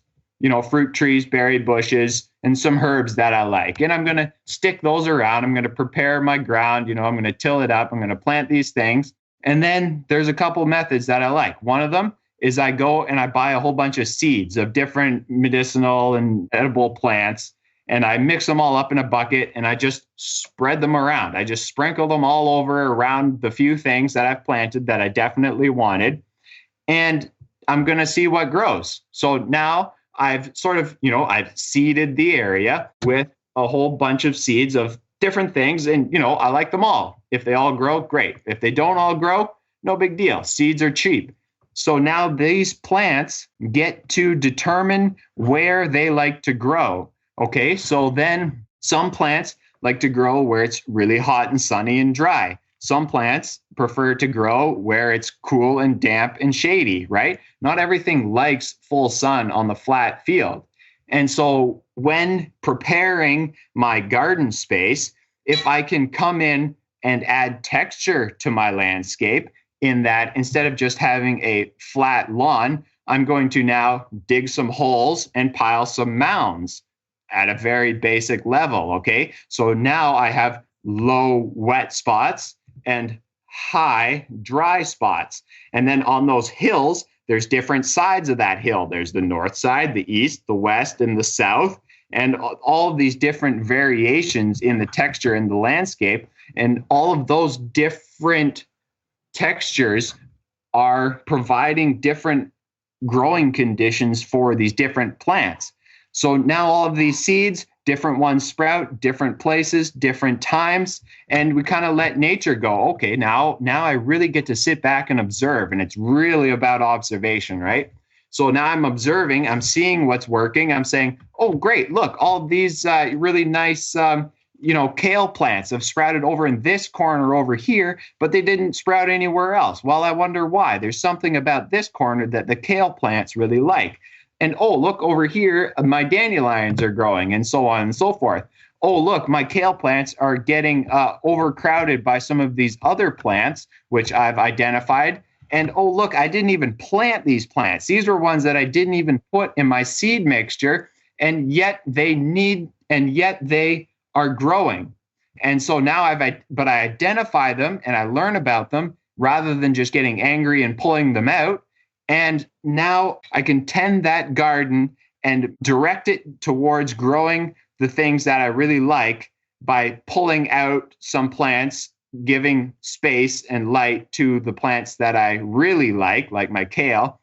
fruit trees, berry bushes, and some herbs that I like. And I'm going to stick those around. I'm going to prepare my ground. I'm going to till it up. I'm going to plant these things. And then there's a couple methods that I like. One of them is I go and I buy a whole bunch of seeds of different medicinal and edible plants. And I mix them all up in a bucket and I just spread them around. I just sprinkle them all over around the few things that I've planted that I definitely wanted. And I'm going to see what grows. So now I've sort of, I've seeded the area with a whole bunch of seeds of different things. And, I like them all. If they all grow, great. If they don't all grow, no big deal. Seeds are cheap. So now these plants get to determine where they like to grow. Okay, so then some plants like to grow where it's really hot and sunny and dry. Some plants prefer to grow where it's cool and damp and shady, right? Not everything likes full sun on the flat field. And so when preparing my garden space, if I can come in and add texture to my landscape in that instead of just having a flat lawn, I'm going to now dig some holes and pile some mounds at a very basic level, okay? So now I have low wet spots and high dry spots. And then on those hills, there's different sides of that hill. There's the north side, the east, the west, and the south, and all of these different variations in the texture in the landscape. And all of those different textures are providing different growing conditions for these different plants. So now all of these seeds, different ones sprout, different places, different times, and we kind of let nature go. Okay, now I really get to sit back and observe, and it's really about observation, right? So now I'm observing, I'm seeing what's working. I'm saying, oh, great, look, all of these really nice, kale plants have sprouted over in this corner over here, but they didn't sprout anywhere else. Well, I wonder why. There's something about this corner that the kale plants really like. And, oh, look over here, my dandelions are growing and so on and so forth. Oh, look, my kale plants are getting overcrowded by some of these other plants, which I've identified. And, oh, look, I didn't even plant these plants. These were ones that I didn't even put in my seed mixture, and yet they are growing. And so now I identify them and I learn about them rather than just getting angry and pulling them out. And now I can tend that garden and direct it towards growing the things that I really like by pulling out some plants, giving space and light to the plants that I really like my kale.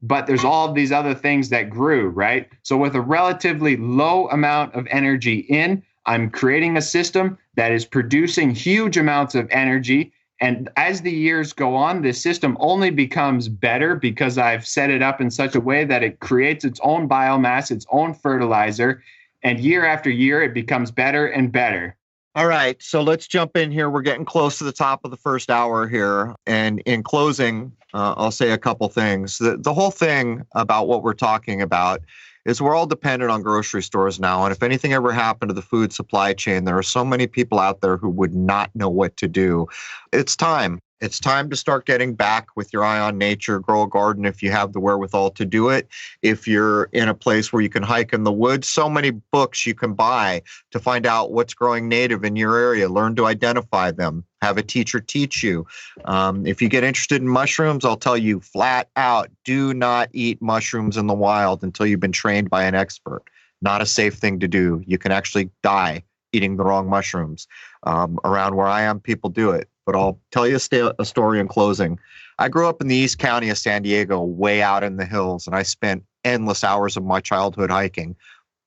But there's all of these other things that grew, right? So with a relatively low amount of energy in, I'm creating a system that is producing huge amounts of energy. And as the years go on, this system only becomes better because I've set it up in such a way that it creates its own biomass, its own fertilizer. And year after year, it becomes better and better. All right. So let's jump in here. We're getting close to the top of the first hour here. And in closing, I'll say a couple things. The whole thing about what we're talking about is we're all dependent on grocery stores now. And if anything ever happened to the food supply chain, there are so many people out there who would not know what to do. It's time. It's time to start getting back with your eye on nature. Grow a garden if you have the wherewithal to do it. If you're in a place where you can hike in the woods, so many books you can buy to find out what's growing native in your area. Learn to identify them. Have a teacher teach you. If you get interested in mushrooms, I'll tell you flat out, do not eat mushrooms in the wild until you've been trained by an expert. Not a safe thing to do. You can actually die eating the wrong mushrooms. Around where I am, people do it. But I'll tell you a story in closing. I grew up in the East County of San Diego, way out in the hills, and I spent endless hours of my childhood hiking.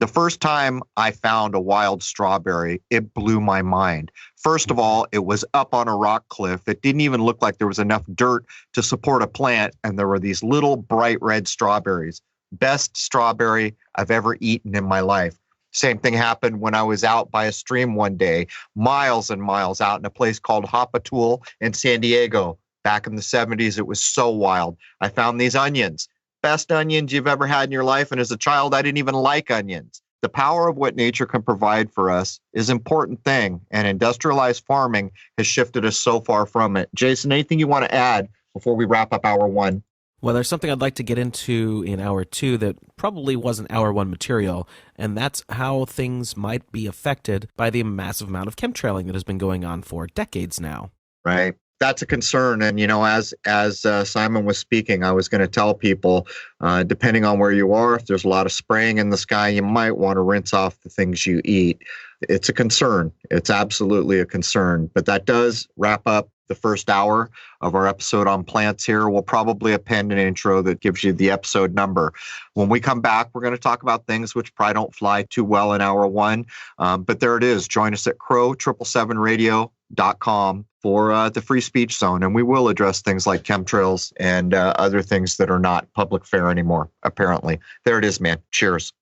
The first time I found a wild strawberry, it blew my mind. First of all, it was up on a rock cliff. It didn't even look like there was enough dirt to support a plant, and there were these little bright red strawberries. Best strawberry I've ever eaten in my life. Same thing happened when I was out by a stream one day, miles and miles out in a place called Hapatool in San Diego. Back in the 70s, it was so wild. I found these onions. Best onions you've ever had in your life. And as a child, I didn't even like onions. The power of what nature can provide for us is an important thing. And industrialized farming has shifted us so far from it. Jason, anything you want to add before we wrap up hour one? Well, there's something I'd like to get into in hour two that probably wasn't hour one material, and that's how things might be affected by the massive amount of chemtrailing that has been going on for decades now. Right. That's a concern. And, as Simon was speaking, I was going to tell people, depending on where you are, if there's a lot of spraying in the sky, you might want to rinse off the things you eat. It's a concern. It's absolutely a concern. But that does wrap up the first hour of our episode on plants here. We'll probably append an intro that gives you the episode number. When we come back, we're going to talk about things which probably don't fly too well in hour one. But there it is. Join us at crow777radio.com for the free speech zone. And we will address things like chemtrails and other things that are not public fare anymore, apparently. There it is, man. Cheers.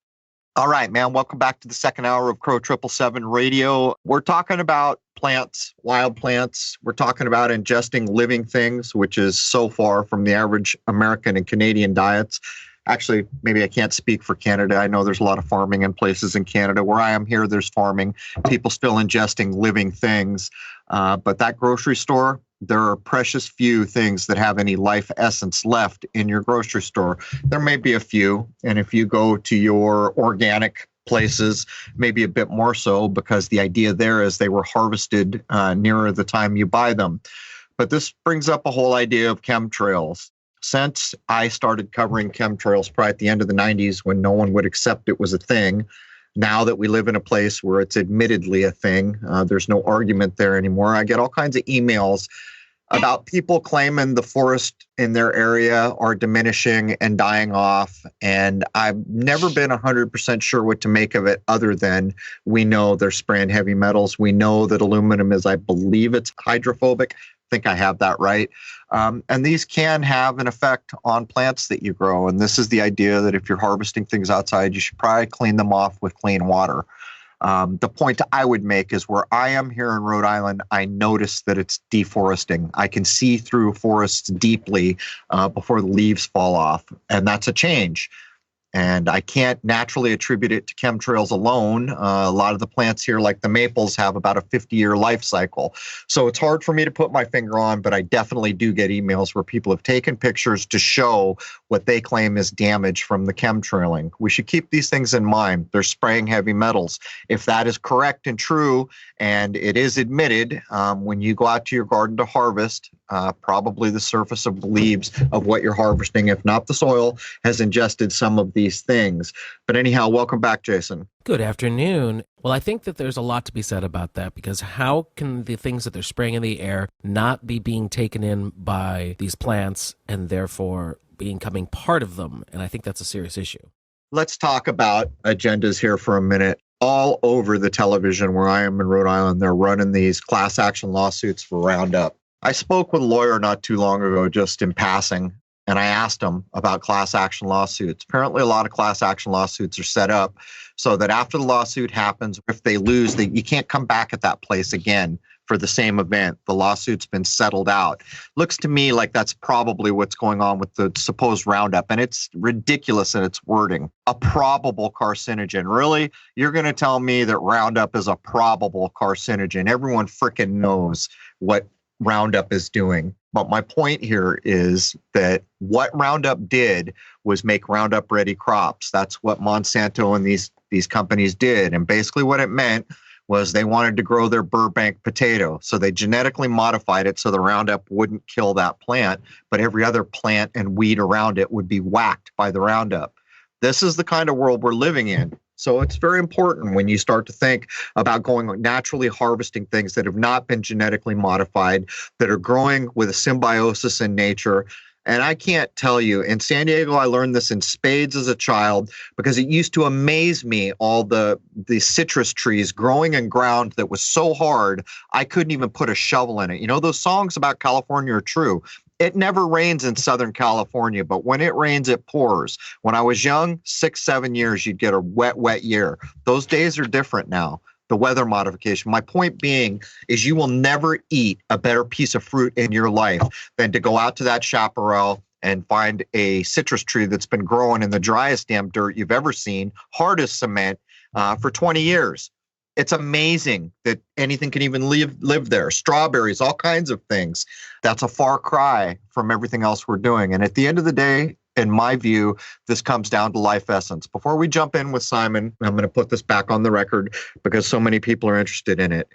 All right, man. Welcome back to the second hour of Crow 777 Radio. We're talking about plants, wild plants. We're talking about ingesting living things, which is so far from the average American and Canadian diets. Actually, maybe I can't speak for Canada. I know there's a lot of farming in places in Canada. Where I am here, there's farming. People still ingesting living things. But that grocery store, there are precious few things that have any life essence left in your grocery store. There may be a few. And if you go to your organic places, maybe a bit more so, because the idea there is they were harvested nearer the time you buy them. But this brings up a whole idea of chemtrails. Since I started covering chemtrails probably at the end of the 90s when no one would accept it was a thing, now that we live in a place where it's admittedly a thing, there's no argument there anymore. I get all kinds of emails about people claiming the forest in their area are diminishing and dying off. And I've never been 100% sure what to make of it other than we know they're spraying heavy metals. We know that aluminum is, I believe it's hydrophobic. I think I have that right. And these can have an effect on plants that you grow. And this is the idea that if you're harvesting things outside, you should probably clean them off with clean water. The point I would make is where I am here in Rhode Island, I notice that it's deforesting. I can see through forests deeply before the leaves fall off. And that's a change. And I can't naturally attribute it to chemtrails alone. A lot of the plants here, like the maples, have about a 50-year life cycle. So it's hard for me to put my finger on, but I definitely do get emails where people have taken pictures to show what they claim is damage from the chemtrailing. We should keep these things in mind. They're spraying heavy metals. If that is correct and true, and it is admitted, when you go out to your garden to harvest, probably the surface of the leaves of what you're harvesting, if not the soil, has ingested some of these things. But anyhow, welcome back, Jason. Good afternoon. Well, I think that there's a lot to be said about that, because how can the things that they're spraying in the air not be being taken in by these plants and therefore becoming part of them? And I think that's a serious issue. Let's talk about agendas here for a minute. All over the television where I am in Rhode Island, they're running these class action lawsuits for Roundup. I spoke with a lawyer not too long ago, just in passing, and I asked him about class action lawsuits. Apparently, a lot of class action lawsuits are set up so that after the lawsuit happens, if they lose, you can't come back at that place again for the same event. The lawsuit's been settled out. Looks to me like that's probably what's going on with the supposed Roundup, and it's ridiculous in its wording. A probable carcinogen. Really? You're going to tell me that Roundup is a probable carcinogen? Everyone frickin' knows what Roundup is doing. But my point here is that what Roundup did was make Roundup ready crops. That's what Monsanto and these companies did. And basically what it meant was they wanted to grow their Burbank potato. So they genetically modified it so the Roundup wouldn't kill that plant, but every other plant and weed around it would be whacked by the Roundup. This is the kind of world we're living in. So it's very important when you start to think about going naturally harvesting things that have not been genetically modified, that are growing with a symbiosis in nature. And I can't tell you, in San Diego, I learned this in spades as a child because it used to amaze me, all the citrus trees growing in ground that was so hard, I couldn't even put a shovel in it. You know, those songs about California are true. It never rains in Southern California, but when it rains, it pours. When I was young, 6-7 years, you'd get a wet year. Those days are different now. The weather modification. My point being is you will never eat a better piece of fruit in your life than to go out to that chaparral and find a citrus tree that's been growing in the driest damn dirt you've ever seen, hard as cement, for 20 years. It's amazing that anything can even live there. Strawberries, all kinds of things. That's a far cry from everything else we're doing. And at the end of the day, in my view, this comes down to life essence. Before we jump in with Simon, I'm going to put this back on the record because so many people are interested in it.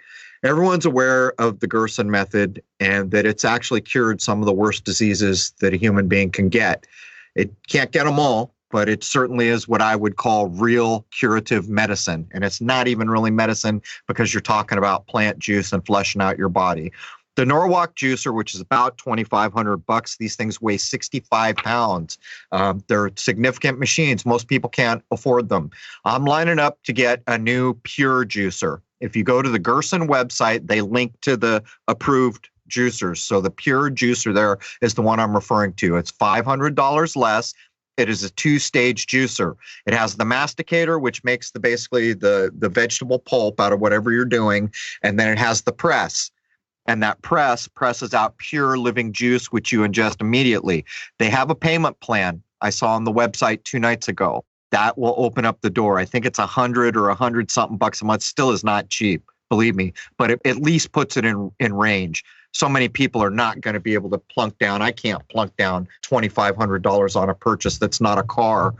Everyone's aware of the Gerson method and that it's actually cured some of the worst diseases that a human being can get. It can't get them all, but it certainly is what I would call real curative medicine. And it's not even really medicine because you're talking about plant juice and fleshing out your body. The Norwalk juicer, which is about $2,500, these things weigh 65 pounds. They're significant machines. Most people can't afford them. I'm lining up to get a new pure juicer. If you go to the Gerson website, they link to the approved juicers. So the pure juicer there is the one I'm referring to. It's $500 less. It is a 2-stage juicer. It has the masticator, which makes basically the vegetable pulp out of whatever you're doing. And then it has the press. And that presses out pure living juice, which you ingest immediately. They have a payment plan I saw on the website 2 nights ago. That will open up the door. I think it's $100 or $100-something a month. Still is not cheap, believe me, but it at least puts it in range. So many people are not going to be able to plunk down. I can't plunk down $2,500 on a purchase that's not a car,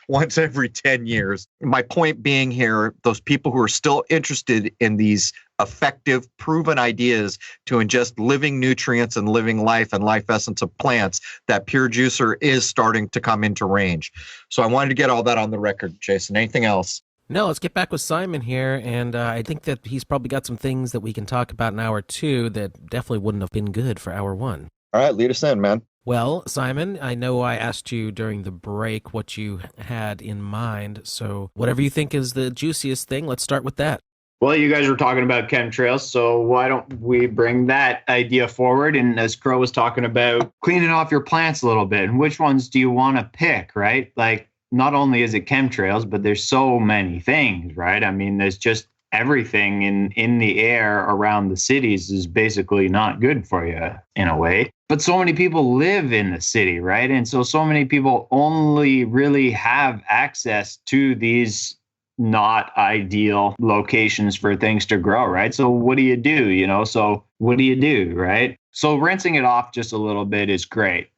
once every 10 years. My point being here, those people who are still interested in these effective, proven ideas to ingest living nutrients and living life and life essence of plants, that pure juicer is starting to come into range. So I wanted to get all that on the record, Jason. Anything else? No, let's get back with Simon here, and I think that he's probably got some things that we can talk about in hour 2 that definitely wouldn't have been good for hour 1. All right, lead us in, man. Well, Simon, I know I asked you during the break what you had in mind, so whatever you think is the juiciest thing, let's start with that. Well, you guys were talking about chemtrails, so why don't we bring that idea forward? And as Crow was talking about cleaning off your plants a little bit, and which ones do you want to pick, right? Like, not only is it chemtrails, but there's so many things, right? I mean, there's just everything in the air around the cities is basically not good for you in a way. But so many people live in the city, right? And so many people only really have access to these not ideal locations for things to grow, right? So what do you do, right? So rinsing it off just a little bit is great.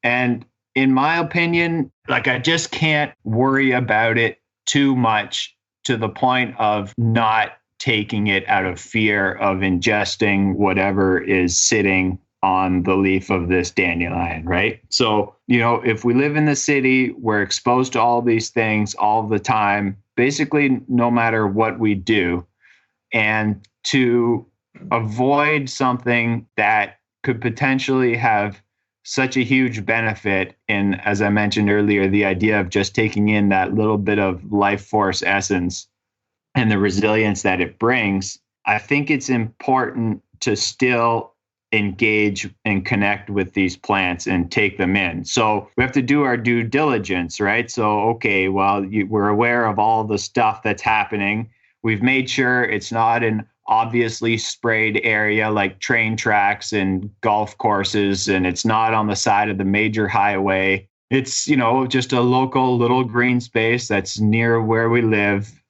And in my opinion, I just can't worry about it too much to the point of not taking it out of fear of ingesting whatever is sitting on the leaf of this dandelion, right? So, if we live in the city, we're exposed to all these things all the time, basically no matter what we do. And to avoid something that could potentially have such a huge benefit in, as I mentioned earlier, the idea of just taking in that little bit of life force essence and the resilience that it brings, I think it's important to still engage and connect with these plants and take them in. So we have to do our due diligence, right? So, okay, well, we're aware of all the stuff that's happening. We've made sure it's not an obviously sprayed area like train tracks and golf courses, and it's not on the side of the major highway. It's, just a local little green space that's near where we live,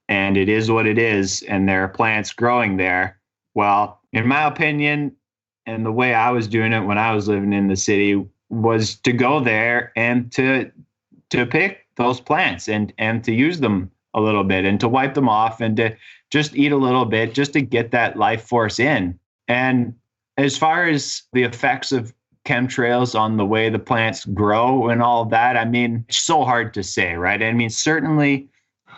and it is what it is, and there are plants growing there. Well, in my opinion, And the way I was doing it when I was living in the city was to go there and to pick those plants and to use them a little bit and to wipe them off and to just eat a little bit just to get that life force in. And as far as the effects of chemtrails on the way the plants grow and all of that, I mean, it's so hard to say, right? I mean, certainly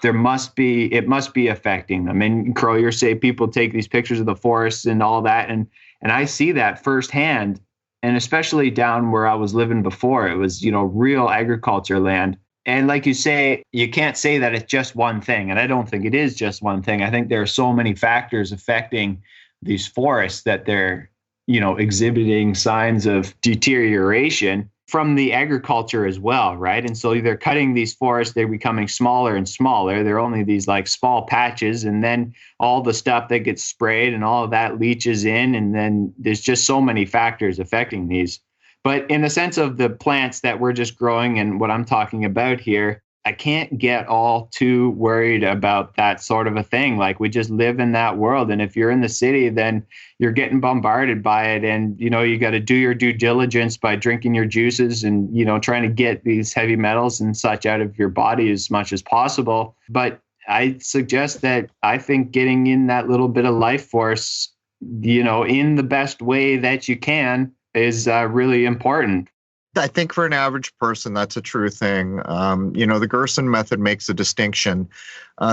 it must be affecting them. And Crow, you say people take these pictures of the forests and all that. And I see that firsthand. And especially down where I was living before, it was, real agriculture land. And like you say, you can't say that it's just one thing. And I don't think it is just one thing. I think there are so many factors affecting these forests that they're, exhibiting signs of deterioration from the agriculture as well, right? And so they're cutting these forests, they're becoming smaller and smaller. They're only these like small patches, and then all the stuff that gets sprayed and all of that leaches in. And then there's just so many factors affecting these. But in the sense of the plants that we're just growing and what I'm talking about here, I can't get all too worried about that sort of a thing. Like, we just live in that world. And if you're in the city, then you're getting bombarded by it. And, you got to do your due diligence by drinking your juices and, trying to get these heavy metals and such out of your body as much as possible. But I suggest that I think getting in that little bit of life force, in the best way that you can is really important. I think for an average person, that's a true thing. The Gerson method makes a distinction.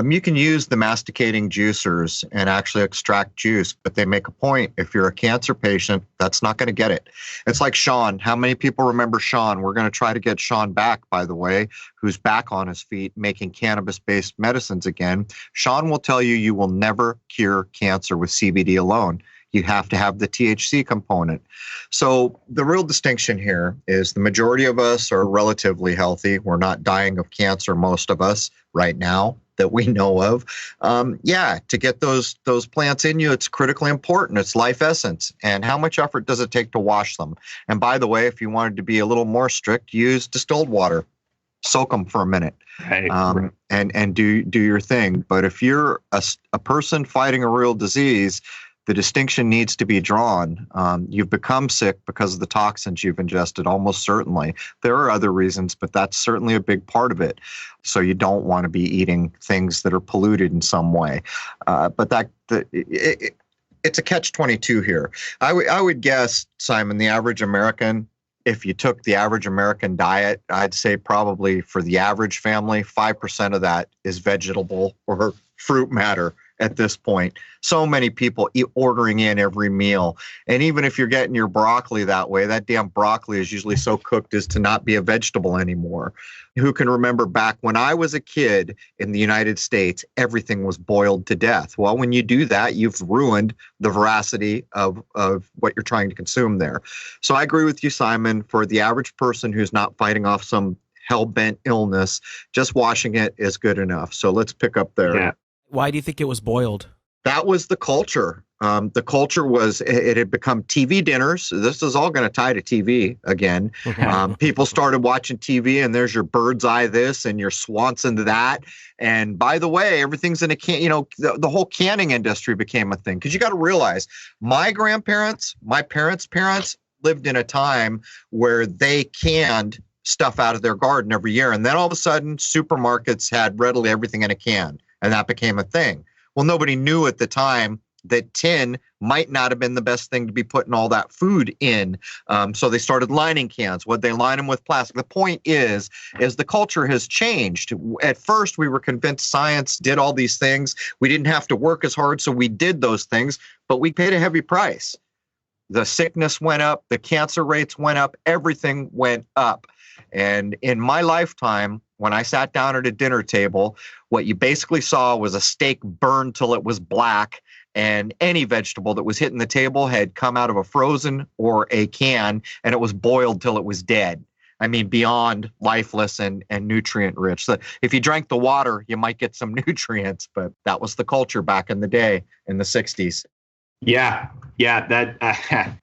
You can use the masticating juicers and actually extract juice, but they make a point. If you're a cancer patient, that's not going to get it. It's like Sean. How many people remember Sean? We're going to try to get Sean back, by the way, who's back on his feet making cannabis-based medicines again. Sean will tell you will never cure cancer with CBD alone. You have to have the THC component. So the real distinction here is the majority of us are relatively healthy. We're not dying of cancer, most of us right now that we know of. To get those plants in you, it's critically important. It's life essence. And how much effort does it take to wash them? And by the way, if you wanted to be a little more strict, use distilled water. Soak them for a minute, right. And do your thing. But if you're a person fighting a real disease, the distinction needs to be drawn. You've become sick because of the toxins you've ingested, almost certainly. There are other reasons, but that's certainly a big part of it. So you don't want to be eating things that are polluted in some way. It's a catch-22 here. I would guess, Simon, the average American, if you took the average American diet, I'd say probably for the average family, 5% of that is vegetable or fruit matter. At this point, so many people ordering in every meal. And even if you're getting your broccoli that way, that damn broccoli is usually so cooked as to not be a vegetable anymore. Who can remember back when I was a kid in the United States, everything was boiled to death? Well, when you do that, you've ruined the veracity of what you're trying to consume there. So I agree with you, Simon. For the average person who's not fighting off some hell-bent illness, just washing it is good enough. So let's pick up there. Yeah. Why do you think it was boiled? That was the culture. The culture was, it had become TV dinners. This is all going to tie to TV again. People started watching TV, and there's your bird's eye this and your Swanson that. And by the way, everything's in a can. The whole canning industry became a thing. Because you got to realize, my grandparents, my parents' lived in a time where they canned stuff out of their garden every year. And then all of a sudden, supermarkets had readily everything in a can. And that became a thing. Well, nobody knew at the time that tin might not have been the best thing to be putting all that food in. So they started lining cans. Would they line them with plastic? The point is the culture has changed. At first, we were convinced science did all these things. We didn't have to work as hard, so we did those things, but we paid a heavy price. The sickness went up. The cancer rates went up. Everything went up. And in my lifetime, when I sat down at a dinner table, what you basically saw was a steak burned till it was black, and any vegetable that was hitting the table had come out of a frozen or a can, and it was boiled till it was dead. I mean, beyond lifeless and nutrient rich. So if you drank the water, you might get some nutrients, but that was the culture back in the day in the 60s. Yeah. Yeah,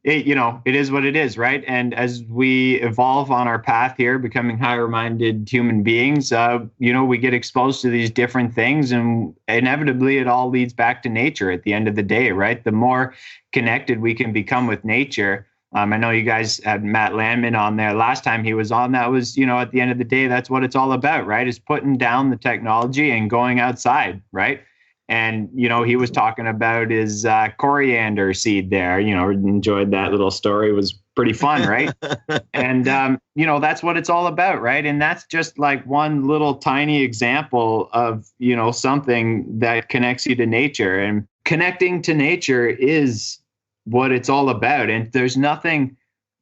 it is what it is, right? And as we evolve on our path here, becoming higher minded human beings, we get exposed to these different things, and inevitably it all leads back to nature at the end of the day, right? The more connected we can become with nature. I know you guys had Matt Landman on there last time he was on. That was, at the end of the day, that's what it's all about, right? Is putting down the technology and going outside, right? And, he was talking about his coriander seed there, enjoyed that little story. It was pretty fun, right? And, that's what it's all about, right? And that's just like one little tiny example of, something that connects you to nature. And connecting to nature is what it's all about. And there's nothing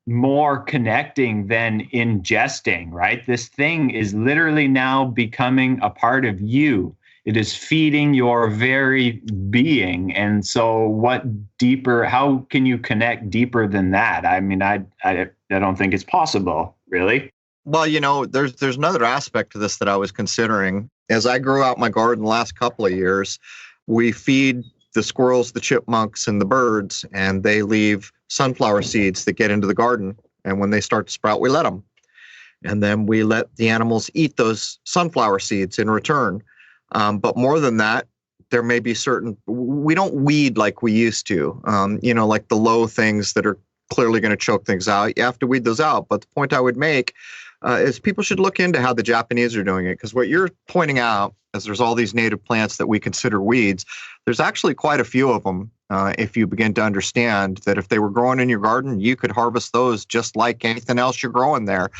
more connecting than ingesting, right? This thing is literally now becoming a part of you. It is feeding your very being. And so how can you connect deeper than that? I mean, I don't think it's possible, really. Well, there's another aspect to this that I was considering. As I grew out my garden the last couple of years, we feed the squirrels, the chipmunks, and the birds, and they leave sunflower seeds that get into the garden. And when they start to sprout, we let them. And then we let the animals eat those sunflower seeds in return. But more than that, there may be we don't weed like we used to, like the low things that are clearly going to choke things out. You have to weed those out. But the point I would make is people should look into how the Japanese are doing it. Because what you're pointing out is there's all these native plants that we consider weeds. There's actually quite a few of them. If you begin to understand that if they were growing in your garden, you could harvest those just like anything else you're growing there,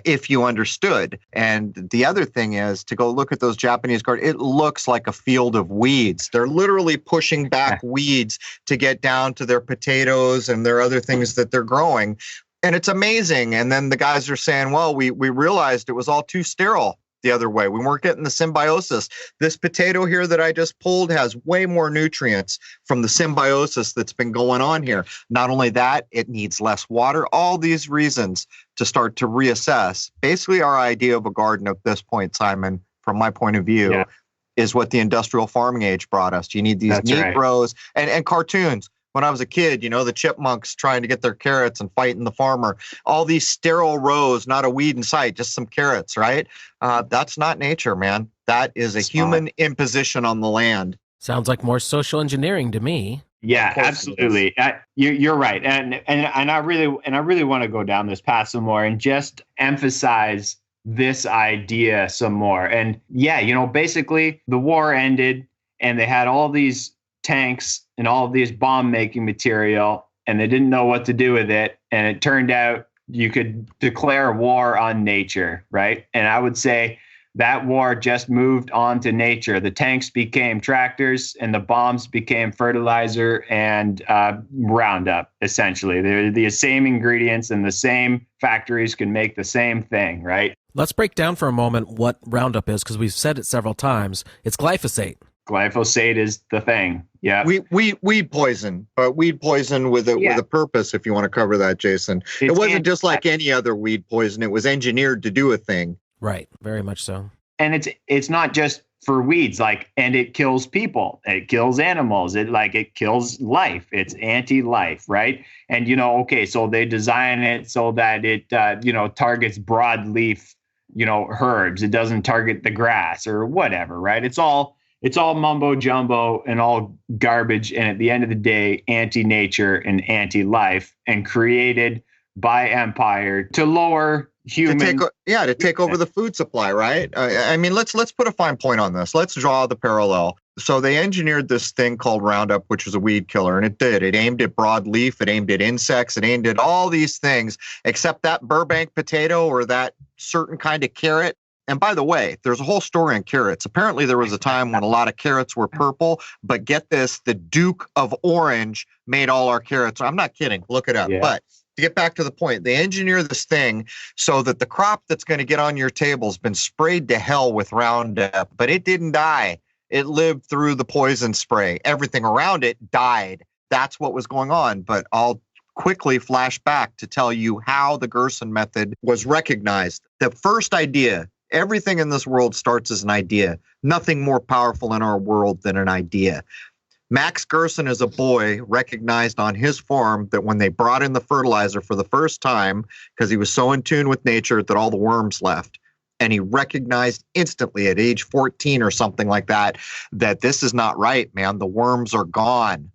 if you understood. And the other thing is to go look at those Japanese gardens. It looks like a field of weeds. They're literally pushing back weeds to get down to their potatoes and their other things that they're growing. And it's amazing. And then the guys are saying, well, we realized it was all too sterile the other way. We weren't getting the symbiosis. This potato here that I just pulled has way more nutrients from the symbiosis that's been going on here. Not only that, it needs less water. All these reasons to start to reassess. Basically, our idea of a garden at this point, Simon, from my point of view, is what the industrial farming age brought us. You need these neat rows and cartoons. When I was a kid, the chipmunks trying to get their carrots and fighting the farmer, all these sterile rows, not a weed in sight, just some carrots, right? That's not nature, man. That is a human imposition on the land. Sounds like more social engineering to me. Yeah, absolutely. You're right. And I really want to go down this path some more and just emphasize this idea some more. And basically the war ended and they had all these tanks and all of these bomb making material, and they didn't know what to do with it. And it turned out you could declare war on nature, right? And I would say that war just moved on to nature. The tanks became tractors and the bombs became fertilizer and Roundup, essentially. They're the same ingredients and the same factories can make the same thing, right? Let's break down for a moment what Roundup is, because we've said it several times. It's glyphosate. Glyphosate is the thing. Yeah. Weed poison, but weed poison with a purpose, if you want to cover that, Jason. It wasn't just like any other weed poison. It was engineered to do a thing. Right. Very much so. And it's not just for weeds, and it kills people. It kills animals. It kills life. It's anti-life, right? And, so they design it so that it, targets broadleaf, herbs. It doesn't target the grass or whatever, right? It's all mumbo jumbo and all garbage. And at the end of the day, anti-nature and anti-life, and created by empire to lower human. To take over the food supply, right? Let's put a fine point on this. Let's draw the parallel. So they engineered this thing called Roundup, which was a weed killer, and it did. It aimed at broadleaf, it aimed at insects, it aimed at all these things, except that Burbank potato or that certain kind of carrot. And by the way, there's a whole story on carrots. Apparently, there was a time when a lot of carrots were purple, but get this, the Duke of Orange made all our carrots. I'm not kidding. Look it up. Yeah. But to get back to the point, they engineer this thing so that the crop that's going to get on your table has been sprayed to hell with Roundup, but it didn't die. It lived through the poison spray. Everything around it died. That's what was going on. But I'll quickly flash back to tell you how the Gerson method was recognized. The first idea, everything in this world starts as an idea. Nothing more powerful in our world than an idea. Max Gerson, as a boy, recognized on his farm that when they brought in the fertilizer for the first time, because he was so in tune with nature that all the worms left, and he recognized instantly at age 14 or something like that, that this is not right, man. The worms are gone.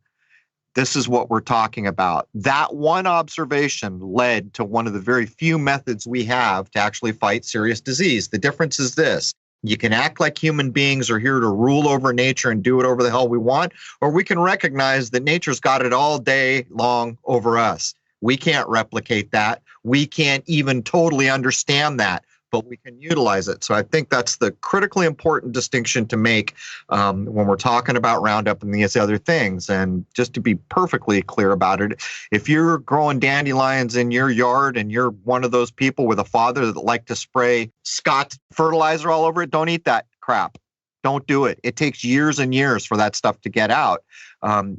This is what we're talking about. That one observation led to one of the very few methods we have to actually fight serious disease. The difference is this. You can act like human beings are here to rule over nature and do whatever the hell we want, or we can recognize that nature's got it all day long over us. We can't replicate that. We can't even totally understand that, but we can utilize it. So I think that's the critically important distinction to make when we're talking about Roundup and these other things. And just to be perfectly clear about it, if you're growing dandelions in your yard and you're one of those people with a father that like to spray Scott fertilizer all over it, don't eat that crap. Don't do it. It takes years and years for that stuff to get out.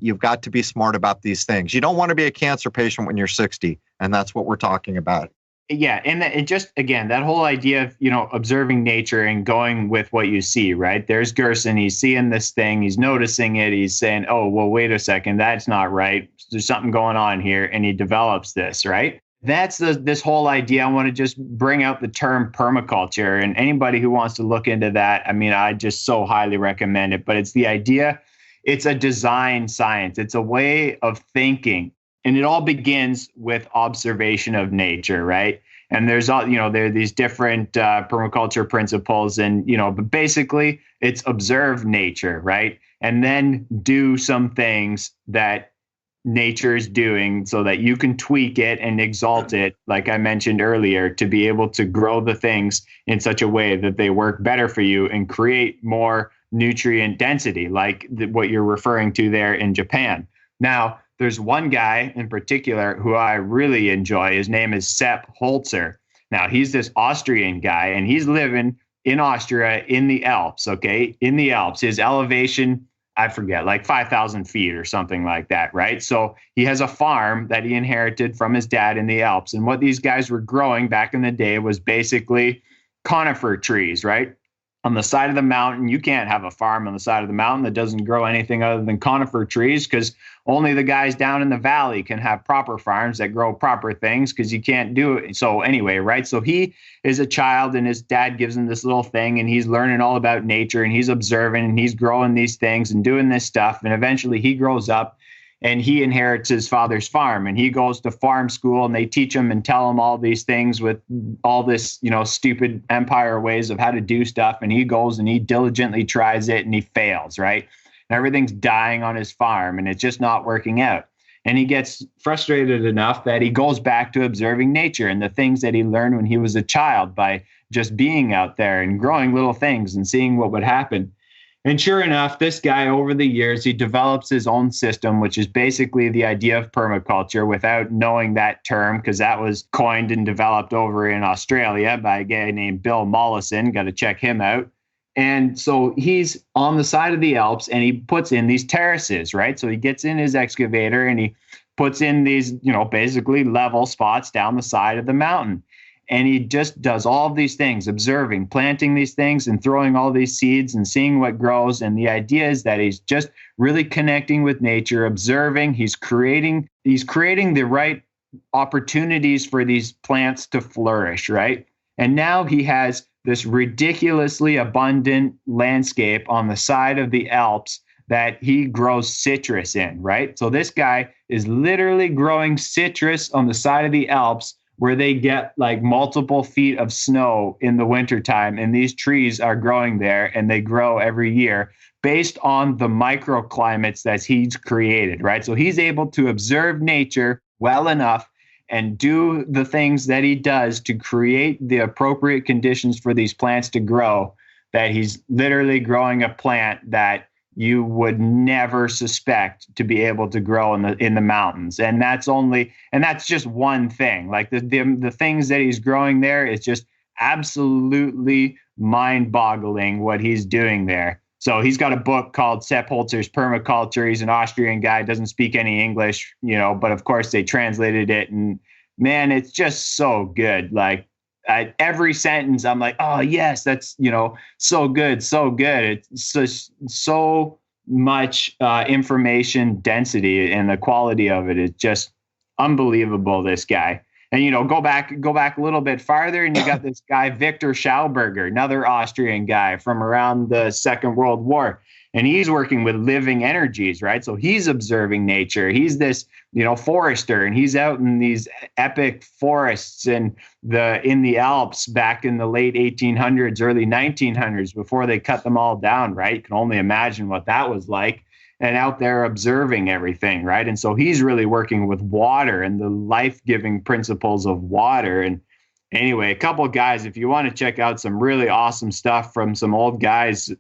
You've got to be smart about these things. You don't want to be a cancer patient when you're 60, and that's what we're talking about. Yeah, and it just, again, that whole idea of, observing nature and going with what you see, right? There's Gerson, he's seeing this thing, he's noticing it, he's saying, oh, well, wait a second, that's not right. There's something going on here, and he develops this, right? That's this whole idea. I want to just bring out the term permaculture, and anybody who wants to look into that, I mean, I just so highly recommend it, but it's the idea, it's a design science, it's a way of thinking. And it all begins with observation of nature, right? And there's all, there are these different permaculture principles, and but basically it's observe nature, right? And then do some things that nature is doing so that you can tweak it and exalt it, like I mentioned earlier, to be able to grow the things in such a way that they work better for you and create more nutrient density, like what you're referring to there in Japan. Now, there's one guy in particular who I really enjoy. His name is Sepp Holzer. Now, he's this Austrian guy, and he's living in Austria in the Alps, okay? In the Alps. His elevation, I forget, like 5,000 feet or something like that, right? So he has a farm that he inherited from his dad in the Alps. And what these guys were growing back in the day was basically conifer trees, right? On the side of the mountain, you can't have a farm on the side of the mountain that doesn't grow anything other than conifer trees, because only the guys down in the valley can have proper farms that grow proper things, because you can't do it. So anyway, right? So he is a child, and his dad gives him this little thing, and he's learning all about nature, and he's observing, and he's growing these things and doing this stuff. And eventually he grows up and he inherits his father's farm, and he goes to farm school, and they teach him and tell him all these things with all this, stupid empire ways of how to do stuff. And he goes and he diligently tries it, and he fails, right? And everything's dying on his farm, and it's just not working out. And he gets frustrated enough that he goes back to observing nature and the things that he learned when he was a child by just being out there and growing little things and seeing what would happen. And sure enough, this guy, over the years, he develops his own system, which is basically the idea of permaculture, without knowing that term, because that was coined and developed over in Australia by a guy named Bill Mollison. Got to check him out. And so he's on the side of the Alps, and he puts in these terraces, right? So he gets in his excavator and he puts in these, basically level spots down the side of the mountain. And he just does all of these things, observing, planting these things and throwing all these seeds and seeing what grows. And the idea is that he's just really connecting with nature, observing. He's creating the right opportunities for these plants to flourish, right? And now he has this ridiculously abundant landscape on the side of the Alps that he grows citrus in, right? So this guy is literally growing citrus on the side of the Alps, where they get like multiple feet of snow in the wintertime. And these trees are growing there, and they grow every year based on the microclimates that he's created, right? So he's able to observe nature well enough and do the things that he does to create the appropriate conditions for these plants to grow, that he's literally growing a plant that you would never suspect to be able to grow in the mountains. And that's just one thing. Like the things that he's growing there is just absolutely mind-boggling what he's doing there. So he's got a book called Sepp Holzer's Permaculture. He's an Austrian guy, doesn't speak any English, but of course they translated it, and man, it's just so good. Like every sentence, I'm like, oh yes, that's, so good, so good. It's just so much information density, and the quality of it is just unbelievable. This guy. And, go back a little bit farther, and you got this guy, Viktor Schauberger, another Austrian guy from around the Second World War. And he's working with living energies, right? So he's observing nature. He's this, forester, and he's out in these epic forests in the Alps back in the late 1800s, early 1900s, before they cut them all down, right? You can only imagine what that was like. And out there observing everything, right? And so he's really working with water and the life-giving principles of water. And anyway, a couple of guys, if you want to check out some really awesome stuff from some old guys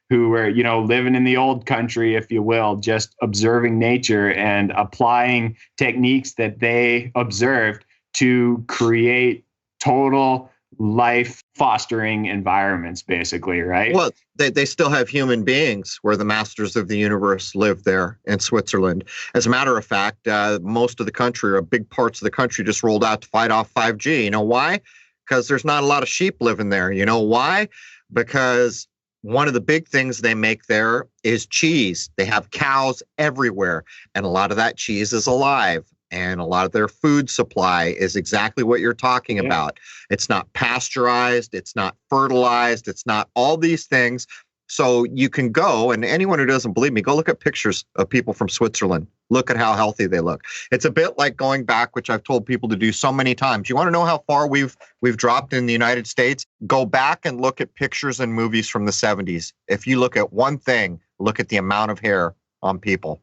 who were, living in the old country, if you will, just observing nature and applying techniques that they observed to create total life fostering environments, basically, right? Well, they still have human beings where the masters of the universe live there in Switzerland. As a matter of fact, most of the country, or big parts of the country, just rolled out to fight off 5G. You know why? Because there's not a lot of sheep living there. You know why? Because one of the big things they make there is cheese. They have cows everywhere, and a lot of that cheese is alive. And a lot of their food supply is exactly what you're talking about. It's not pasteurized. It's not fertilized. It's not all these things. So you can go, and anyone who doesn't believe me, go look at pictures of people from Switzerland. Look at how healthy they look. It's a bit like going back, which I've told people to do so many times. You want to know how far we've dropped in the United States? Go back and look at pictures and movies from the 70s. If you look at one thing, look at the amount of hair on people.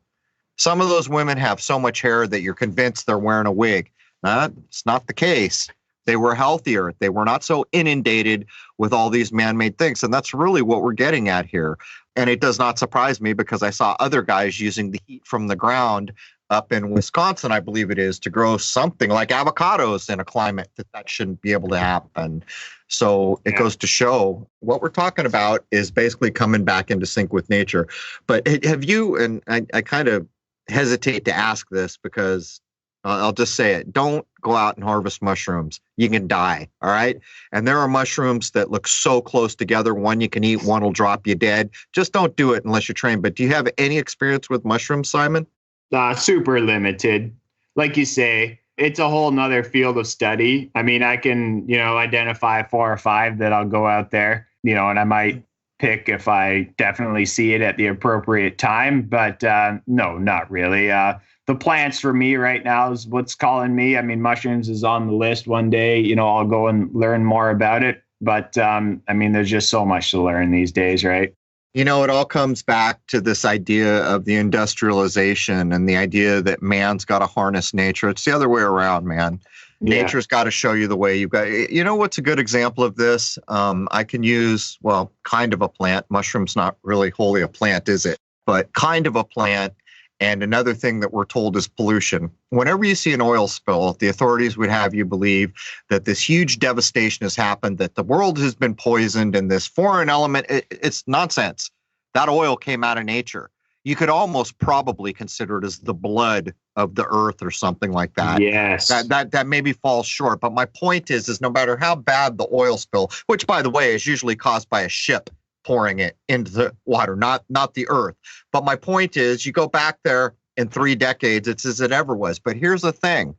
Some of those women have so much hair that you're convinced they're wearing a wig. It's not the case. They were healthier. They were not so inundated with all these man-made things. And that's really what we're getting at here. And it does not surprise me, because I saw other guys using the heat from the ground up in Wisconsin, I believe it is, to grow something like avocados in a climate that shouldn't be able to happen. So it goes to show what we're talking about is basically coming back into sync with nature. But have you, and I kind of hesitate to ask this because I'll just say it. Don't go out and harvest mushrooms. You can die. All right. And there are mushrooms that look so close together. One you can eat, one will drop you dead. Just don't do it unless you're trained. But do you have any experience with mushrooms, Simon? Super limited. Like you say, it's a whole nother field of study. I mean, I can, identify 4 or 5 that I'll go out there, and I might pick if I definitely see it at the appropriate time, but no, not really. The plants for me right now is what's calling me. I mean, mushrooms is on the list one day, I'll go and learn more about it. But there's just so much to learn these days, right? It all comes back to this idea of the industrialization and the idea that man's got to harness nature. It's the other way around, man. Nature's got to show you the way. You've got, what's a good example of this? I can use, kind of a plant. Mushroom's not really wholly a plant, is it? But kind of a plant. And another thing that we're told is pollution. Whenever you see an oil spill, the authorities would have you believe that this huge devastation has happened, that the world has been poisoned, and this foreign element, it's nonsense. That oil came out of nature. You could almost probably consider it as the blood of the earth or something like that. Yes. That maybe falls short. But my point is no matter how bad the oil spill, which, by the way, is usually caused by a ship pouring it into the water, not the earth. But my point is, you go back there in 3 decades, it's as it ever was. But here's the thing.